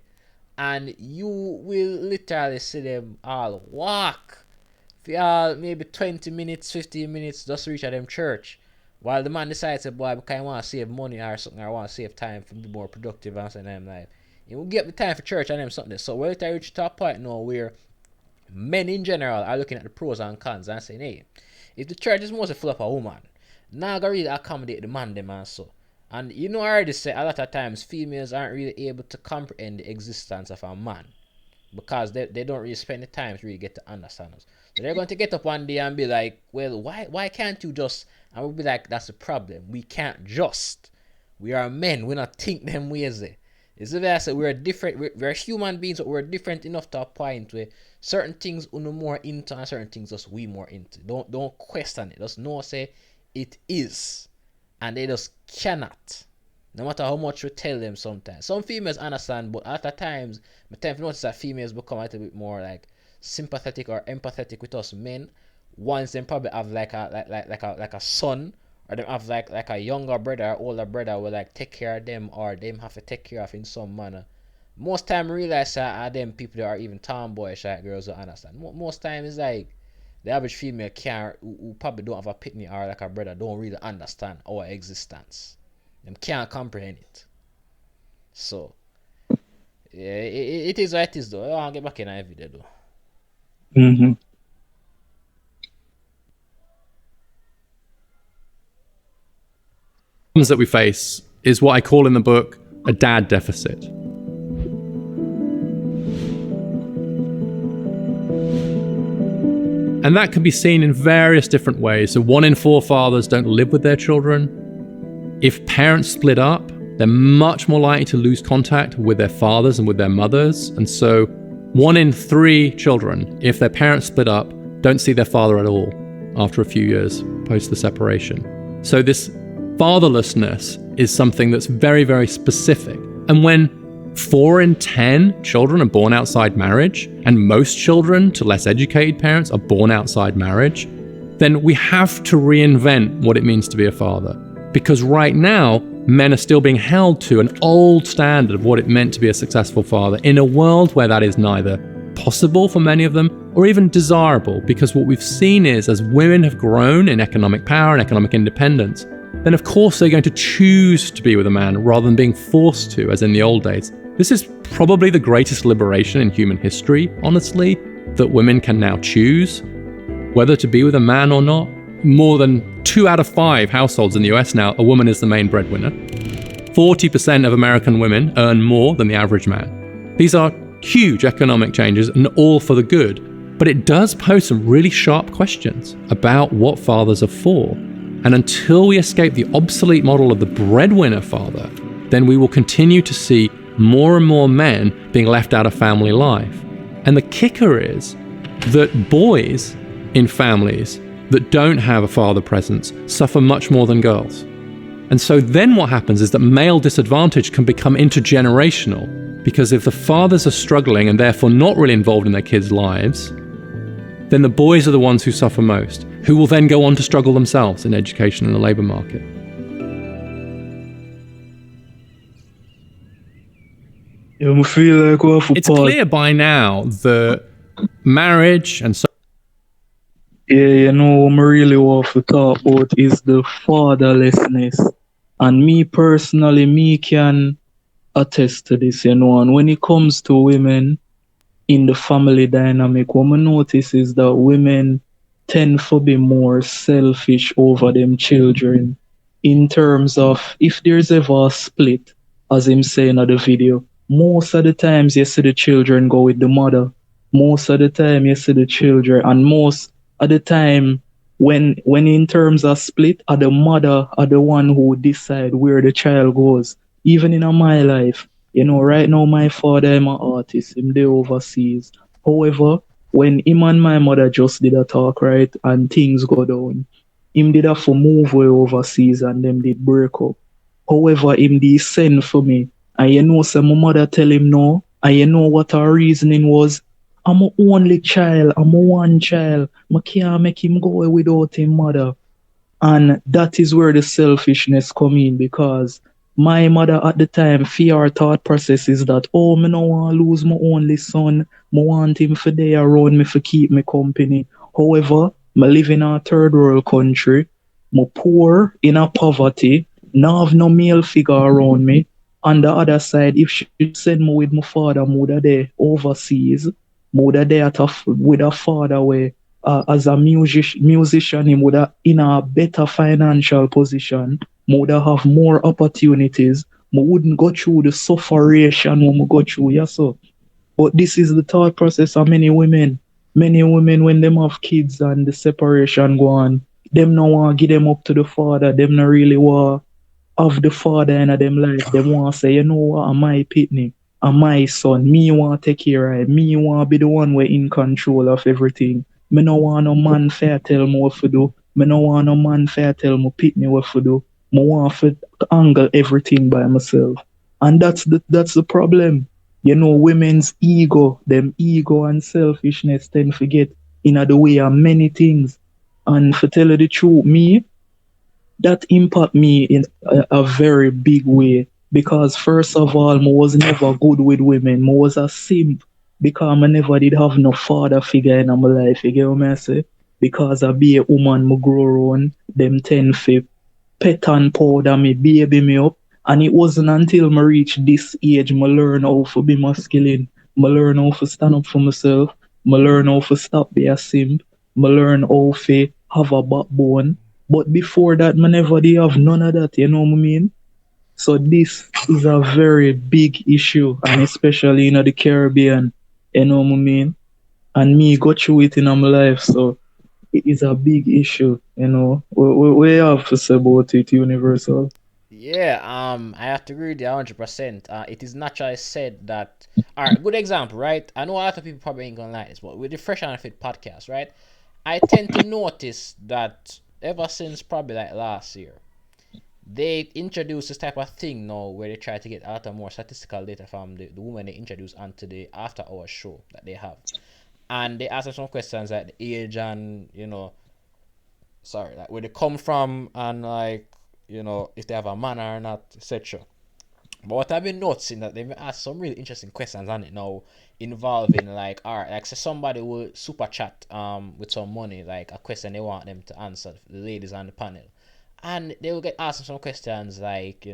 And you will literally see them all walk for all maybe 20 minutes, 15 minutes just to reach at them church. While the man decides, boy, I kind of want to save money or something, I want to save time to be more productive and something. I'm like, you will get the time for church and them something. So we're to reach to a point now where men in general are looking at the pros and cons and saying, hey, if the church is mostly full of a woman, now I gotta really accommodate the man them and so. And I already said a lot of times females aren't really able to comprehend the existence of a man because they don't really spend the time to really get to understand us. So they're going to get up one day and be like, well, why can't you just? And we'll be like, that's the problem. We can't just. We are men. We not think them ways. It's the way I said we're different. We're human beings, but we're different enough to a point where certain things uno more into and certain things just we more into. Don't question it. Just know say it is, and they just cannot. No matter how much we tell them sometimes. Some females understand, but at times, I tend to notice that females become a little bit more like sympathetic or empathetic with us men. Once they probably have like a son, or they have like a younger brother or older brother will like take care of them or them have to take care of in some manner. Most time I realize that are them people that are even tomboyish like girls don't understand. Most time it's like the average female can't who probably don't have a pitney or like a brother don't really understand our existence. Them can't comprehend it. So yeah, it is what it is though. I want to get back in a video though. Mm-hmm. That we face is what I call in the book a dad deficit. And that can be seen in various different ways. So 1 in 4 fathers don't live with their children. If parents split up, they're much more likely to lose contact with their fathers and with their mothers. And so 1 in 3 children, if their parents split up, don't see their father at all after a few years post the separation. So this fatherlessness is something that's very, very specific. And when 4 in 10 children are born outside marriage, and most children to less educated parents are born outside marriage, then we have to reinvent what it means to be a father. Because right now, men are still being held to an old standard of what it meant to be a successful father in a world where that is neither possible for many of them or even desirable. Because what we've seen is, as women have grown in economic power and economic independence, then of course they're going to choose to be with a man rather than being forced to, as in the old days. This is probably the greatest liberation in human history, honestly, that women can now choose whether to be with a man or not. More than 2 out of 5 households in the US now, a woman is the main breadwinner. 40% of American women earn more than the average man. These are huge economic changes and all for the good, but it does pose some really sharp questions about what fathers are for. And until we escape the obsolete model of the breadwinner father, then we will continue to see more and more men being left out of family life. And the kicker is that boys in families that don't have a father presence suffer much more than girls. And so then what happens is that male disadvantage can become intergenerational, because if the fathers are struggling and therefore not really involved in their kids' lives, then the boys are the ones who suffer most, who will then go on to struggle themselves in education and the labour market. I feel like it's clear by now that marriage and so what I really want to talk about is the fatherlessness. And me personally, me can attest to this, and when it comes to women in the family dynamic, what I notice is that women tend to be more selfish over them children, in terms of if there's ever a split, as him saying in the video, most of the times you see the children go with the mother. Most of the time you see the children, and most of the time when in terms of split, are the mother are the one who decide where the child goes. Even in my life, right now my father is an artist, him there overseas. However, when him and my mother just did a talk, right, and things go down, him did have to move way overseas and them did break up. However, him did send for me. And so my mother tell him no. And what her reasoning was? I'm a only child. I'm a one child. I can't make him go away without him mother. And that is where the selfishness come in, because my mother at the time, fear thought process is that, oh, me no want to lose my only son. I want him for there around me for keep me company. However, I live in a third world country. I'm poor in a poverty. Now have no male figure around me. On the other side, if she send me with my father, I would there overseas. I would there with a father where as a musician, he would have in a better financial position. I would have more opportunities. I wouldn't go through the sufferation when I go through. Yeah, so. But this is the thought process of many women. Many women, when them have kids and the separation go on, them no want to give them up to the father. Them not really want of the father in them life. They want to say, you know what, I'm my pitney, I'm my son. Me want to take care of it. Me want to be the one way in control of everything. Me no want no man fair tell me what to do. Me no want no man fair tell me pitney what to do. Me want to angle everything by myself. And that's the problem. Women's ego, them ego and selfishness tend to get in the way of many things. And for tell you the truth, me, that impact me in a very big way, because first of all, I was never good with women. I was a simp because I never did have no father figure in my life. You get what I say? Because I be a woman, I grow around, them 10 feet, pet and powder me, baby me up. And it wasn't until I reached this age I learn how to be masculine. I learn how to stand up for myself. I learn how to stop be a simp. I learn how to have a backbone. But before that, I never did have none of that, you know what I mean? So this is a very big issue, and especially in the Caribbean, you know what I mean? And me go through it in my life, so it is a big issue, you know. We have to say about it, Universal. Yeah, I have to agree with you 100%. It is naturally said that. All right, good example, right? I know a lot of people probably ain't gonna like this, but with the Fresh and Fit podcast, right? I tend to notice that ever since probably like last year, they introduced this type of thing now where they try to get a lot of more statistical data from the woman they introduce onto the after hours show that they have. And they ask them some questions like the age and, sorry, like where they come from and like, if they have a man or not, etc. But what I've been noticing that they've asked some really interesting questions on it now, involving like, all right, like say somebody will super chat with some money, like a question they want them to answer, the ladies on the panel, and they will get asked some questions like,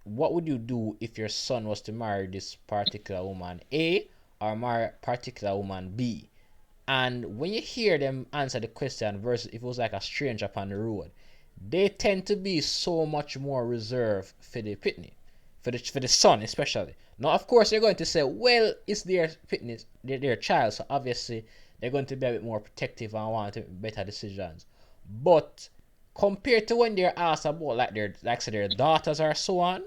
what would you do if your son was to marry this particular woman A or marry particular woman B? And when you hear them answer the question versus if it was like a stranger upon the road, they tend to be so much more reserved for the pitney, for the son especially. Now, of course, they're going to say, well, it's their pitney, their child, so obviously they're going to be a bit more protective and want to make better decisions. But compared to when they're asked about like say their daughters or so on,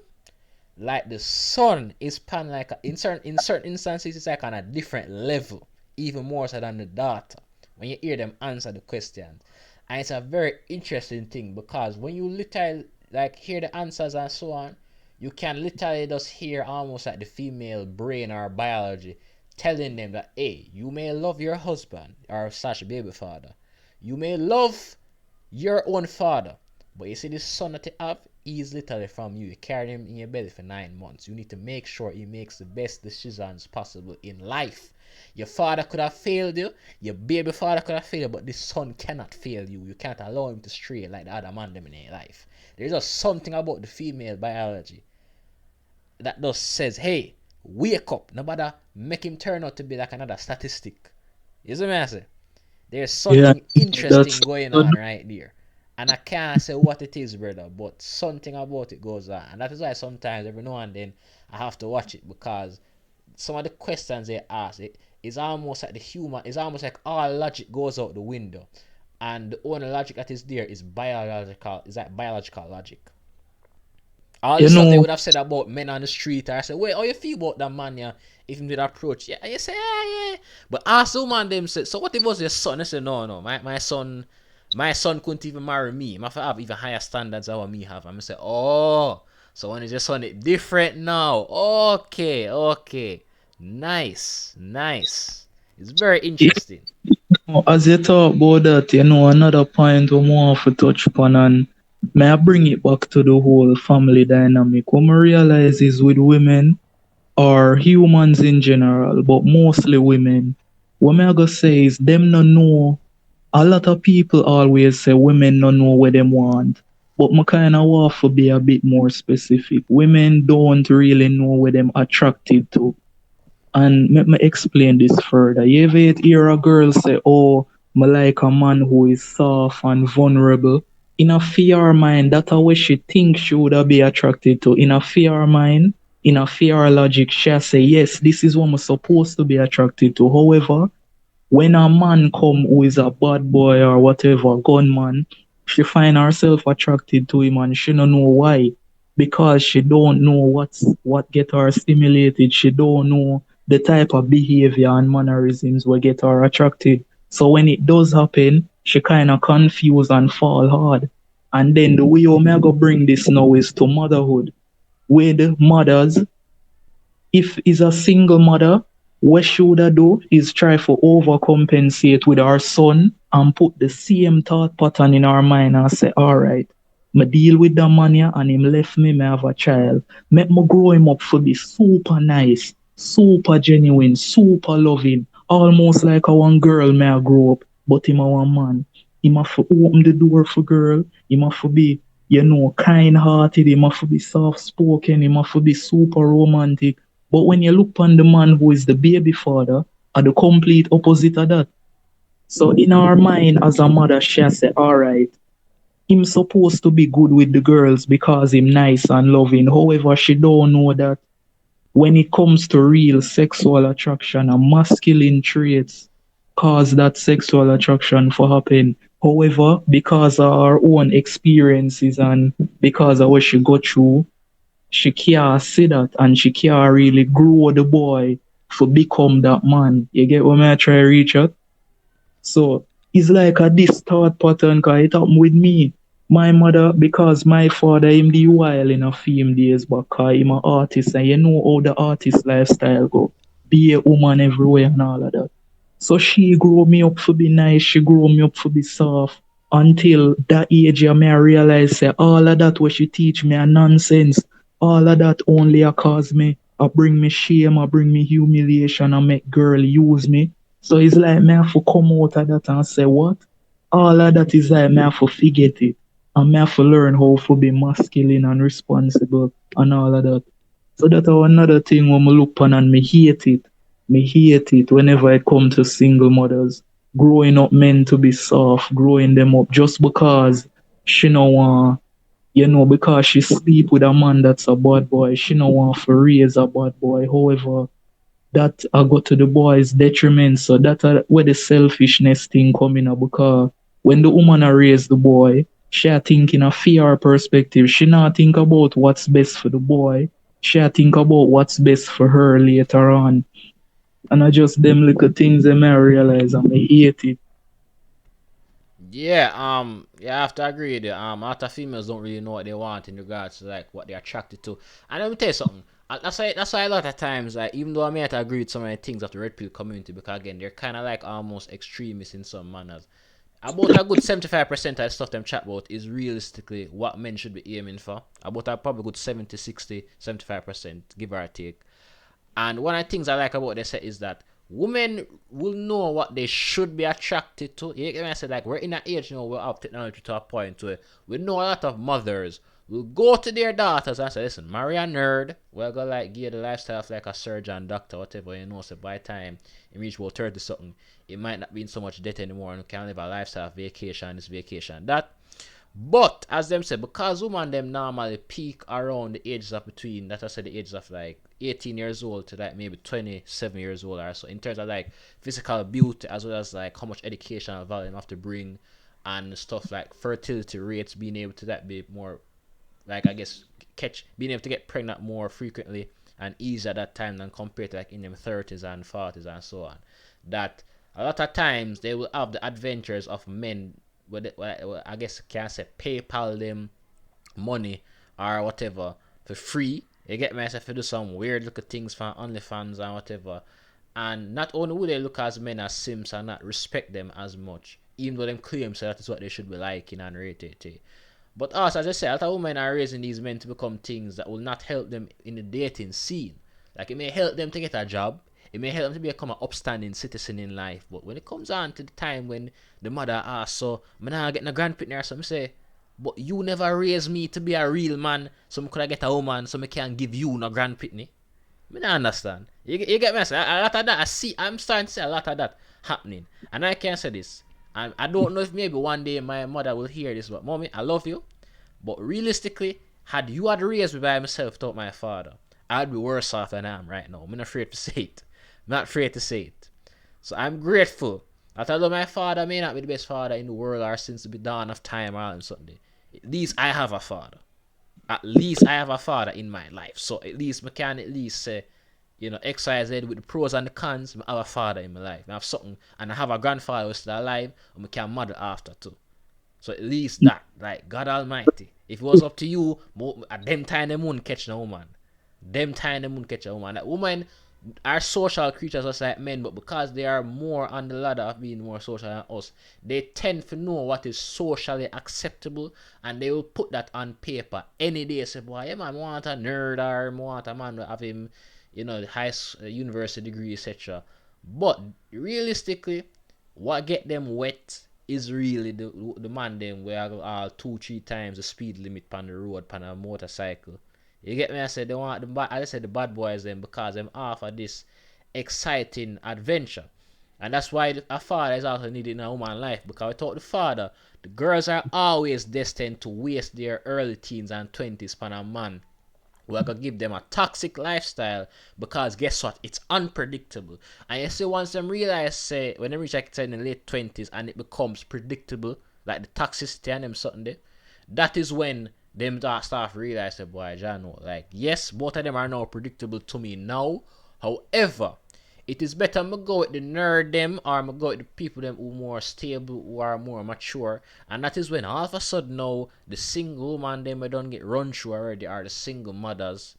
like the son is pan like in certain instances it's like on a different level, even more so than the daughter. When you hear them answer the questions, and it's a very interesting thing because when you literally like hear the answers and so on, you can literally just hear almost like the female brain or biology telling them that hey, you may love your husband or such baby father, you may love your own father. But you see, this son that you have, he is literally from you. You carry him in your belly for 9 months. You need to make sure he makes the best decisions possible in life. Your father could have failed you, your baby father could have failed you, but this son cannot fail you. You can't allow him to stray like the other man them in your life. There's just something about the female biology that just says, hey, wake up. No matter make him turn out to be like another statistic. You see what I say? There's Yeah, something interesting that's going on right there. And I can't say what it is, brother, but something about it goes on. And that is why sometimes every now and then I have to watch it because some of the questions they ask it is almost like the human it's almost like all logic goes out the window. And the only logic that is there is like biological logic. All the you stuff they know, would have said about men on the street, I say, wait, how you feel about that man, yeah? If him did approach, yeah, you say, yeah, yeah. But ask the woman them say, so what if it was your son? They say, no, no, my son couldn't even marry me. I have even higher standards than what me have. I'm say, oh, so when is your son it different now? Okay, okay, nice, nice. It's very interesting. as you talk about that, you know, another point we want to touch upon, and may I bring it back to the whole family dynamic. What I realize is with women or humans in general, but mostly women, what I gonna say is them no know. A lot of people always say women no know what them want, but I kind of want to be a bit more specific. Women don't really know what them attracted to. And let me explain this further. You ever hear a girl say, oh, I like a man who is soft and vulnerable? In a fear mind, that's how she thinks she would be attracted to. In a fear mind, in a fear logic, she'll say, yes, this is what I'm supposed to be attracted to. However, when a man come who is a bad boy or whatever, gunman, she find herself attracted to him and she don't know why. Because she don't know what get her stimulated. She don't know the type of behavior and mannerisms will get her attracted. So when it does happen, she kind of confused and fall hard. And then the way Omega bring this now is to motherhood. With mothers, if is a single mother, what should I do is try to overcompensate with our son and put the same thought pattern in our mind and say, all right, me deal with the man here and him left me, me have a child. Make me grow him up to be super nice, super genuine, super loving, almost like a one girl may I grow up, but him a one man. Him have to open the door for girl, him have to be, kind hearted, him have to be soft spoken, him have to be super romantic, but when you look on the man who is the baby father, are the complete opposite of that. So in our mind as a mother, she has said, all right, him supposed to be good with the girls because him nice and loving. However, she don't know that when it comes to real sexual attraction and masculine traits cause that sexual attraction for happen. However, because of her own experiences and because of what she got through, she can't see that and she can't really grow the boy to become that man. You get what I try to reach at? So it's like a this thought pattern because it happened with me. My mother, because my father him the while in a film days back, cause him a artist and you know how the artist lifestyle go. Be a woman everywhere and all of that. So she grew me up to be nice, she grew me up to be soft. Until that age, I may realize say all of that what she teach me are nonsense. All of that only a cause me, a bring me shame, a bring me humiliation, and make girl use me. So it's like me have to come out of that and say what? All of that is like me have to forget it. And me have to learn how to be masculine and responsible and all of that. So that's another thing when me look on and me hate it. Me hate it whenever it come to single mothers. Growing up men to be soft, growing them up just because she no want, because she sleep with a man that's a bad boy. She no want to raise a bad boy. However, that I go to the boy's detriment. So that where the selfishness thing coming up because when the woman a raise the boy, she a think in a fear perspective. She not think about what's best for the boy. She a think about what's best for her later on. And I just them little things that I realize and I hate it. Yeah, I have to agree with you. A lot of females don't really know what they want in regards to like what they're attracted to. And let me tell you something. That's why a lot of times, like, even though I may have to agree with some of the things of the red pill community, because again, they're kind of like almost extremists in some manners. About a good 75% of the stuff them chat about is realistically what men should be aiming for. About a probably good 70, 60, 75%, give or take. And one of the things I like about this set is that women will know what they should be attracted to. You get me? I said, like, we're in an age now where we have technology to a point where we know a lot of mothers will go to their daughters and say, listen, marry a nerd. We're gonna like give the lifestyle of like a surgeon, doctor, whatever, so by the time you reach about 30 something, it might not be in so much debt anymore and you can live a lifestyle of vacation, this vacation, that. But as them say, because women them normally peak around the ages of between that I said the ages of like 18 years old to like maybe 27 years old or so in terms of like physical beauty as well as like how much educational value they have to bring and stuff like fertility rates being able to that be more like I guess catch being able to get pregnant more frequently and easier at that time than compared to like in them 30s and 40s and so on. That a lot of times they will have the adventures of men I guess can I say PayPal them money or whatever for free. You get myself to do some weird looking things for OnlyFans and whatever. And not only will they look as men as Sims and not respect them as much, even though them claim so that is what they should be liking and rated. But also, as I said, a lot of women are raising these men to become things that will not help them in the dating scene. Like it may help them to get a job, it may help them to become an upstanding citizen in life. But when it comes on to the time when the mother asks, so I'm not getting a grandpitney or something, say, but you never raised me to be a real man, so could I get a woman so I can give you no grandpitney? I don't understand. You get me? A lot of that I'm starting to see a lot of that happening. And I can say this. I don't know if maybe one day my mother will hear this, but mommy, I love you. But realistically, had you had raised me by myself without my father, I'd be worse off than I am right now. I'm not afraid to say it. I'm not afraid to say it. So I'm grateful that although my father may not be the best father in the world or since the dawn of time or something, at least I have a father. At least I have a father in my life. So at least I can at least say, X, Y, Z with the pros and the cons, I have a father in my life. I have something, and I have a grandfather who's still alive, and I can model after too. So at least that, like God Almighty, if it was up to you, at them time they wouldn't catch no woman. Them time they wouldn't catch a woman. That women are social creatures just like men, but because they are more on the ladder of being more social than us, they tend to know what is socially acceptable, and they will put that on paper any day. Say, boy, yeah, man, I want a nerd or I want a man to have him, high university degree, etc. But realistically, what get them wet is really the man them where all 2-3 times the speed limit on the road on a motorcycle. You get me? I said they want I said the bad boys them because them off of this exciting adventure. And that's why a father is also needed in a woman's life, because without the father, the girls are always destined to waste their early teens and 20s upon a man we're gonna give them a toxic lifestyle, because guess what? It's unpredictable. And you see, once them realize, say, when they reach like say in the late 20s and it becomes predictable, like the toxicity and them something there, that is when them start realizing, boy, I know, like, yes, both of them are now predictable to me now. However, it is better I'm go with the nerd them, or I'm go with the people them who are more stable, who are more mature. And that is when all of a sudden now the single woman them don't get run through already, or the single mothers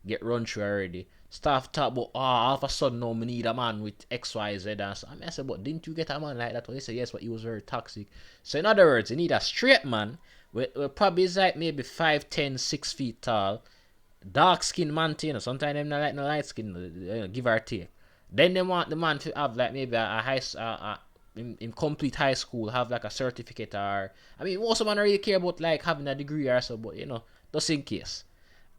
get run through already. Start talk about, all of a sudden now me need a man with XYZ and so. I said, but didn't you get a man like that? Well, they say yes, but he was very toxic. So in other words, you need a straight man with probably is like maybe 5'10", 6 feet tall, dark skin man, you know. Sometimes them not like no light skin, give or take. Then they want the man to have like maybe a high in complete high school, have like a certificate, or I mean most of them don't really care about like having a degree or so, but you know, just in case.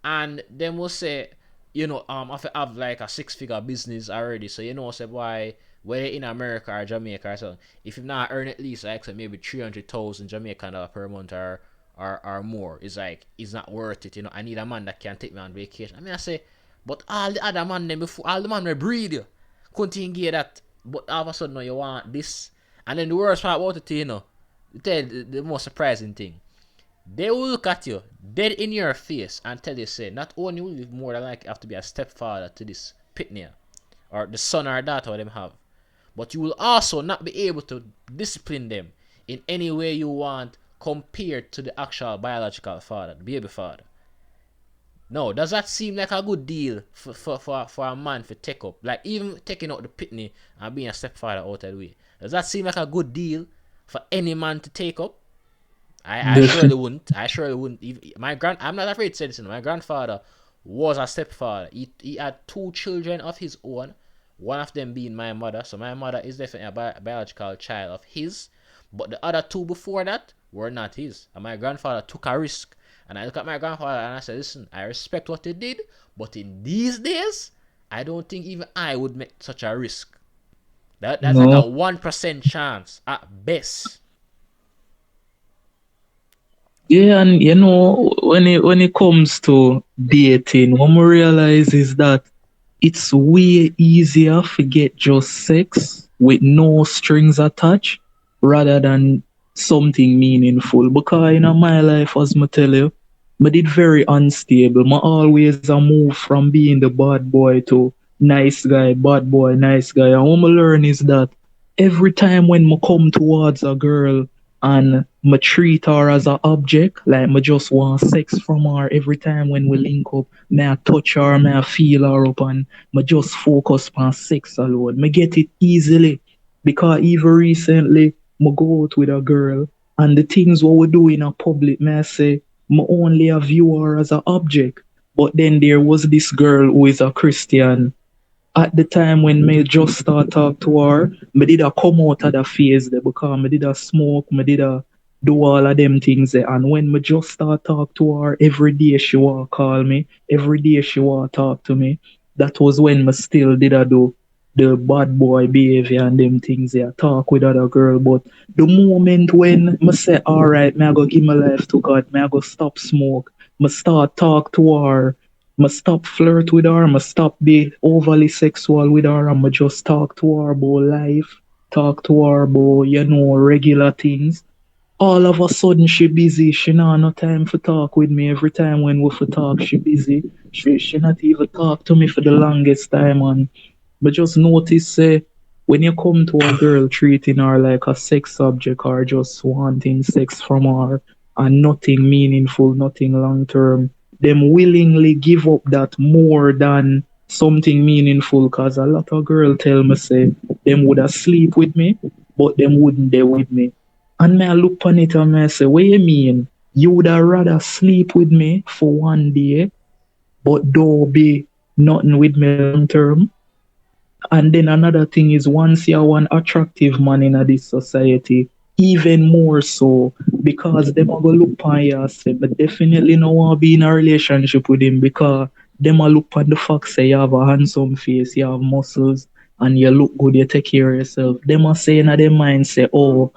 And then we'll say, you know, have like a 6-figure business already, so you know, say why whether in America or Jamaica or something, if you not earn at least like say maybe 300,000 Jamaican dollar per month, or more, it's like it's not worth it. You know, I need a man that can take me on vacation. I mean, I say, but all the other man them before, all the man will breed you, couldn't get that, but all of a sudden now you want this. And then the worst part about it, you know, tell you the most surprising thing, they will look at you dead in your face and tell you, say, not only will you more than likely have to be a stepfather to this pitney, or the son or daughter them have, but you will also not be able to discipline them in any way you want compared to the actual biological father, the baby father. No, does that seem like a good deal for a man to take up? Like even taking out the pitney and being a stepfather out of the way. Does that seem like a good deal for any man to take up? I surely Definitely. wouldn't. I surely wouldn't. I'm not afraid to say this. My grandfather was a stepfather. He had two children of his own. One of them being my mother. So my mother is definitely a biological child of his. But the other two before that were not his. And my grandfather took a risk. And I look at my grandfather and I said, listen, I respect what he did, but in these days, I don't think even I would make such a risk. That's like a No. 1% chance at best. Yeah, and you know, when it comes to dating, what we realize is that it's way easier to get just sex with no strings attached rather than something meaningful. Because in my life, as I tell you, I did very unstable. I always a move from being the bad boy to nice guy, bad boy, nice guy. And what I learn is that every time when I come towards a girl and I treat her as an object, like I just want sex from her every time when we link up, may I touch her, may I feel her up, and I just focus on sex alone. I get it easily because even recently, I go out with a girl and the things what we do in a public, may I say, I only a view her as an object. But then there was this girl who is a Christian at the time when me just start talk to her, me did a come out of the phase there because me did a smoke, me did a do all of them things there. And when me just start talk to her, every day she want call me, every day she want talk to me. That was when me still did a do the bad boy behavior and them things there, talk with other girl. But the moment when me say, all right, me I go give my life to God, me I go stop smoke, me start talk to her, I stop flirt with her, I stop be overly sexual with her, and I just talk to her about life, talk to her about, regular things. All of a sudden she busy, she not no time for talk with me. Every time when we for talk, she busy. She not even talk to me for the longest time, and but just notice, when you come to a girl treating her like a sex object or just wanting sex from her and nothing meaningful, nothing long term, them willingly give up that more than something meaningful. Cause a lot of girl tell me say them would have sleep with me, but them wouldn't they with me. And me I look on it and me I say, what you mean? You would have rather sleep with me for one day, but don't be nothing with me long term. And then another thing is once you're one attractive man in this society, even more so because them are gonna look on you and say, but definitely no want to be in a relationship with him because them a look on the fact say you have a handsome face, you have muscles, and you look good, you take care of yourself, they must say in their mind, say, oh,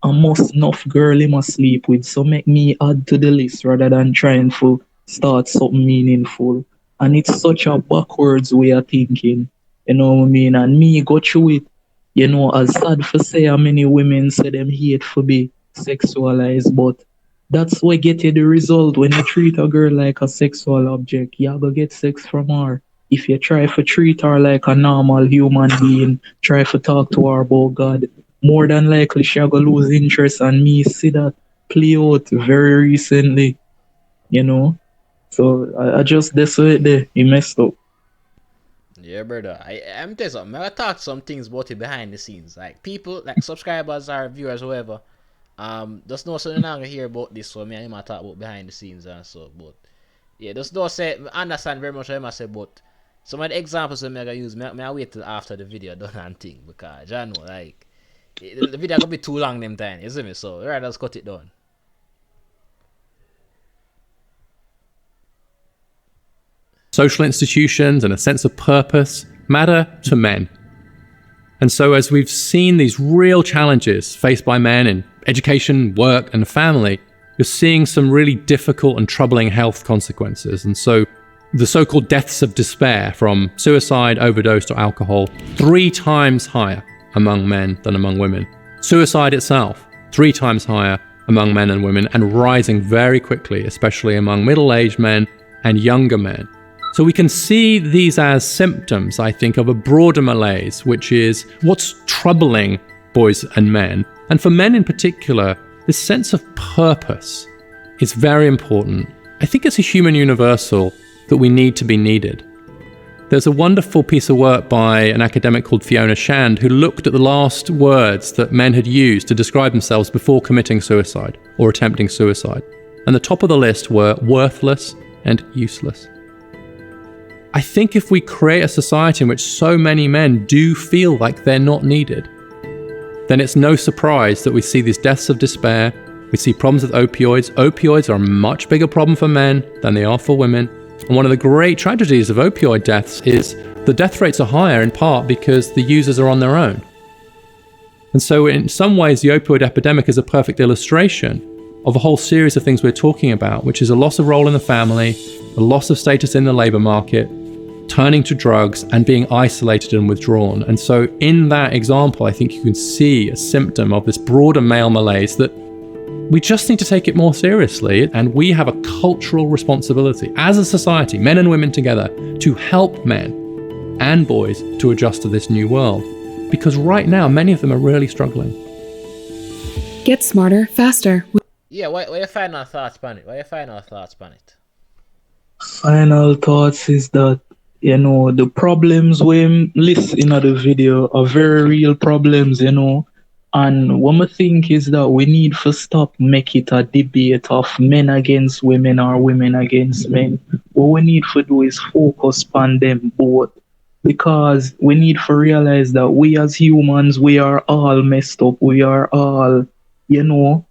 I must enough girl him must sleep with, so make me add to the list rather than trying to start something meaningful. And it's such a backwards way of thinking, you know what I mean? And me go through it, you know, as sad for say how many women say them hate for be sexualized, but that's what get you the result when you treat a girl like a sexual object. You go get sex from her. If you try to treat her like a normal human being, try to talk to her about God, more than likely she go lose interest. And me see that play out very recently, you know. So I just this way there, he messed up. Yeah, brother. I'm telling you something. I talk some things about it behind the scenes. Like people, like subscribers or viewers, whoever. Just know so you're not gonna hear about this. So me and him I talk about behind the scenes and so. But yeah, just don't say. I understand very much what I say, but some of the examples that I gonna use, I wait till after the video done and thing because I know like the video gonna be too long them time, isn't it? So right, let's cut it down. Social institutions and a sense of purpose matter to men. And so, as we've seen these real challenges faced by men in education, work, and family, you're seeing some really difficult and troubling health consequences. And so, the so-called deaths of despair from suicide, overdose, or alcohol, 3 times higher among men than among women. Suicide itself, 3 times higher among men and women, and rising very quickly, especially among middle-aged men and younger men. So we can see these as symptoms, I think, of a broader malaise, which is what's troubling boys and men. And for men in particular, this sense of purpose is very important. I think it's a human universal that we need to be needed. There's a wonderful piece of work by an academic called Fiona Shand who looked at the last words that men had used to describe themselves before committing suicide or attempting suicide. And the top of the list were worthless and useless. I think if we create a society in which so many men do feel like they're not needed, then it's no surprise that we see these deaths of despair, we see problems with opioids. Opioids are a much bigger problem for men than they are for women. And one of the great tragedies of opioid deaths is the death rates are higher in part because the users are on their own. And so in some ways, the opioid epidemic is a perfect illustration of a whole series of things we're talking about, which is a loss of role in the family, a loss of status in the labor market, turning to drugs, and being isolated and withdrawn. And so in that example, I think you can see a symptom of this broader male malaise that we just need to take it more seriously. And we have a cultural responsibility as a society, men and women together, to help men and boys to adjust to this new world. Because right now, many of them are really struggling. Get smarter, faster. Yeah, what your final thoughts on it? Final thoughts is that, you know, the problems we list in the video are very real problems, you know. And what I think is that we need to stop make it a debate of men against women or women against men. What we need to do is focus on them both. Because we need to realize that we as humans, we are all messed up. We are all, you know,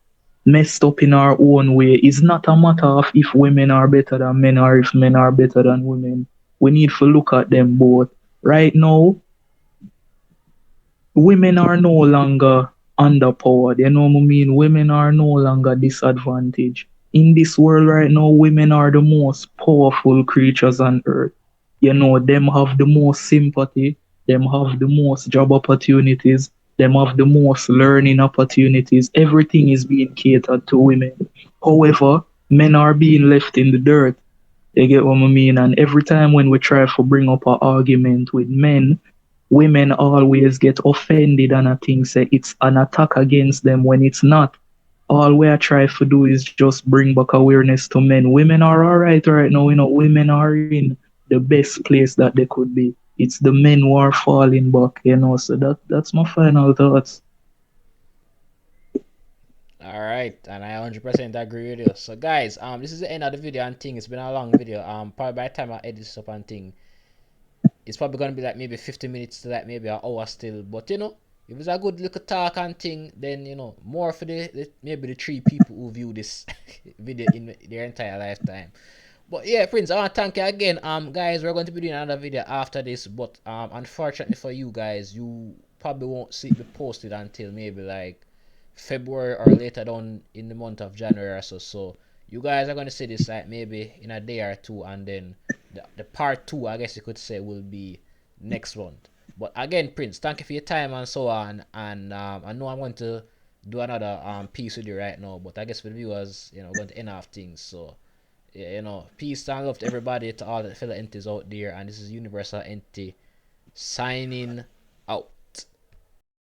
messed up in our own way. It's not a matter of if women are better than men or if men are better than women. We need to look at them both. Right now, women are no longer underpowered. You know what I mean? Women are no longer disadvantaged. In this world right now, women are the most powerful creatures on earth. You know, them have the most sympathy, them have the most job opportunities, them have the most learning opportunities. Everything is being catered to women. However, men are being left in the dirt. You get what I mean? And every time when we try to bring up an argument with men, women always get offended and I think say it's an attack against them when it's not. All we are trying to do is just bring back awareness to men. Women are all right now. You know, women are in the best place that they could be. It's the men who are falling back, you know. So that's my final thoughts. All right, and I 100% agree with you. So, guys, this is the end of the video and thing. It's been a long video. Probably by the time I edit this up and thing, it's probably gonna be like maybe 50 minutes to like maybe an hour still. But you know, if it's a good little talk and thing, then you know more for the maybe the 3 people who view this video in their entire lifetime. But yeah, Prince, I want to thank you again. Guys, we're going to be doing another video after this, but unfortunately for you guys, you probably won't see it be posted until maybe like February or later down in the month of January or so. So you guys are going to see this like maybe in a day or two, and then the part two, I guess you could say, will be next month. But again, Prince, thank you for your time and so on. And I know I'm going to do another piece with you right now, but I guess for the viewers, we're going to end off things. So yeah, peace and love to everybody, to all the fellow entities out there. And this is Universal Entity signing out.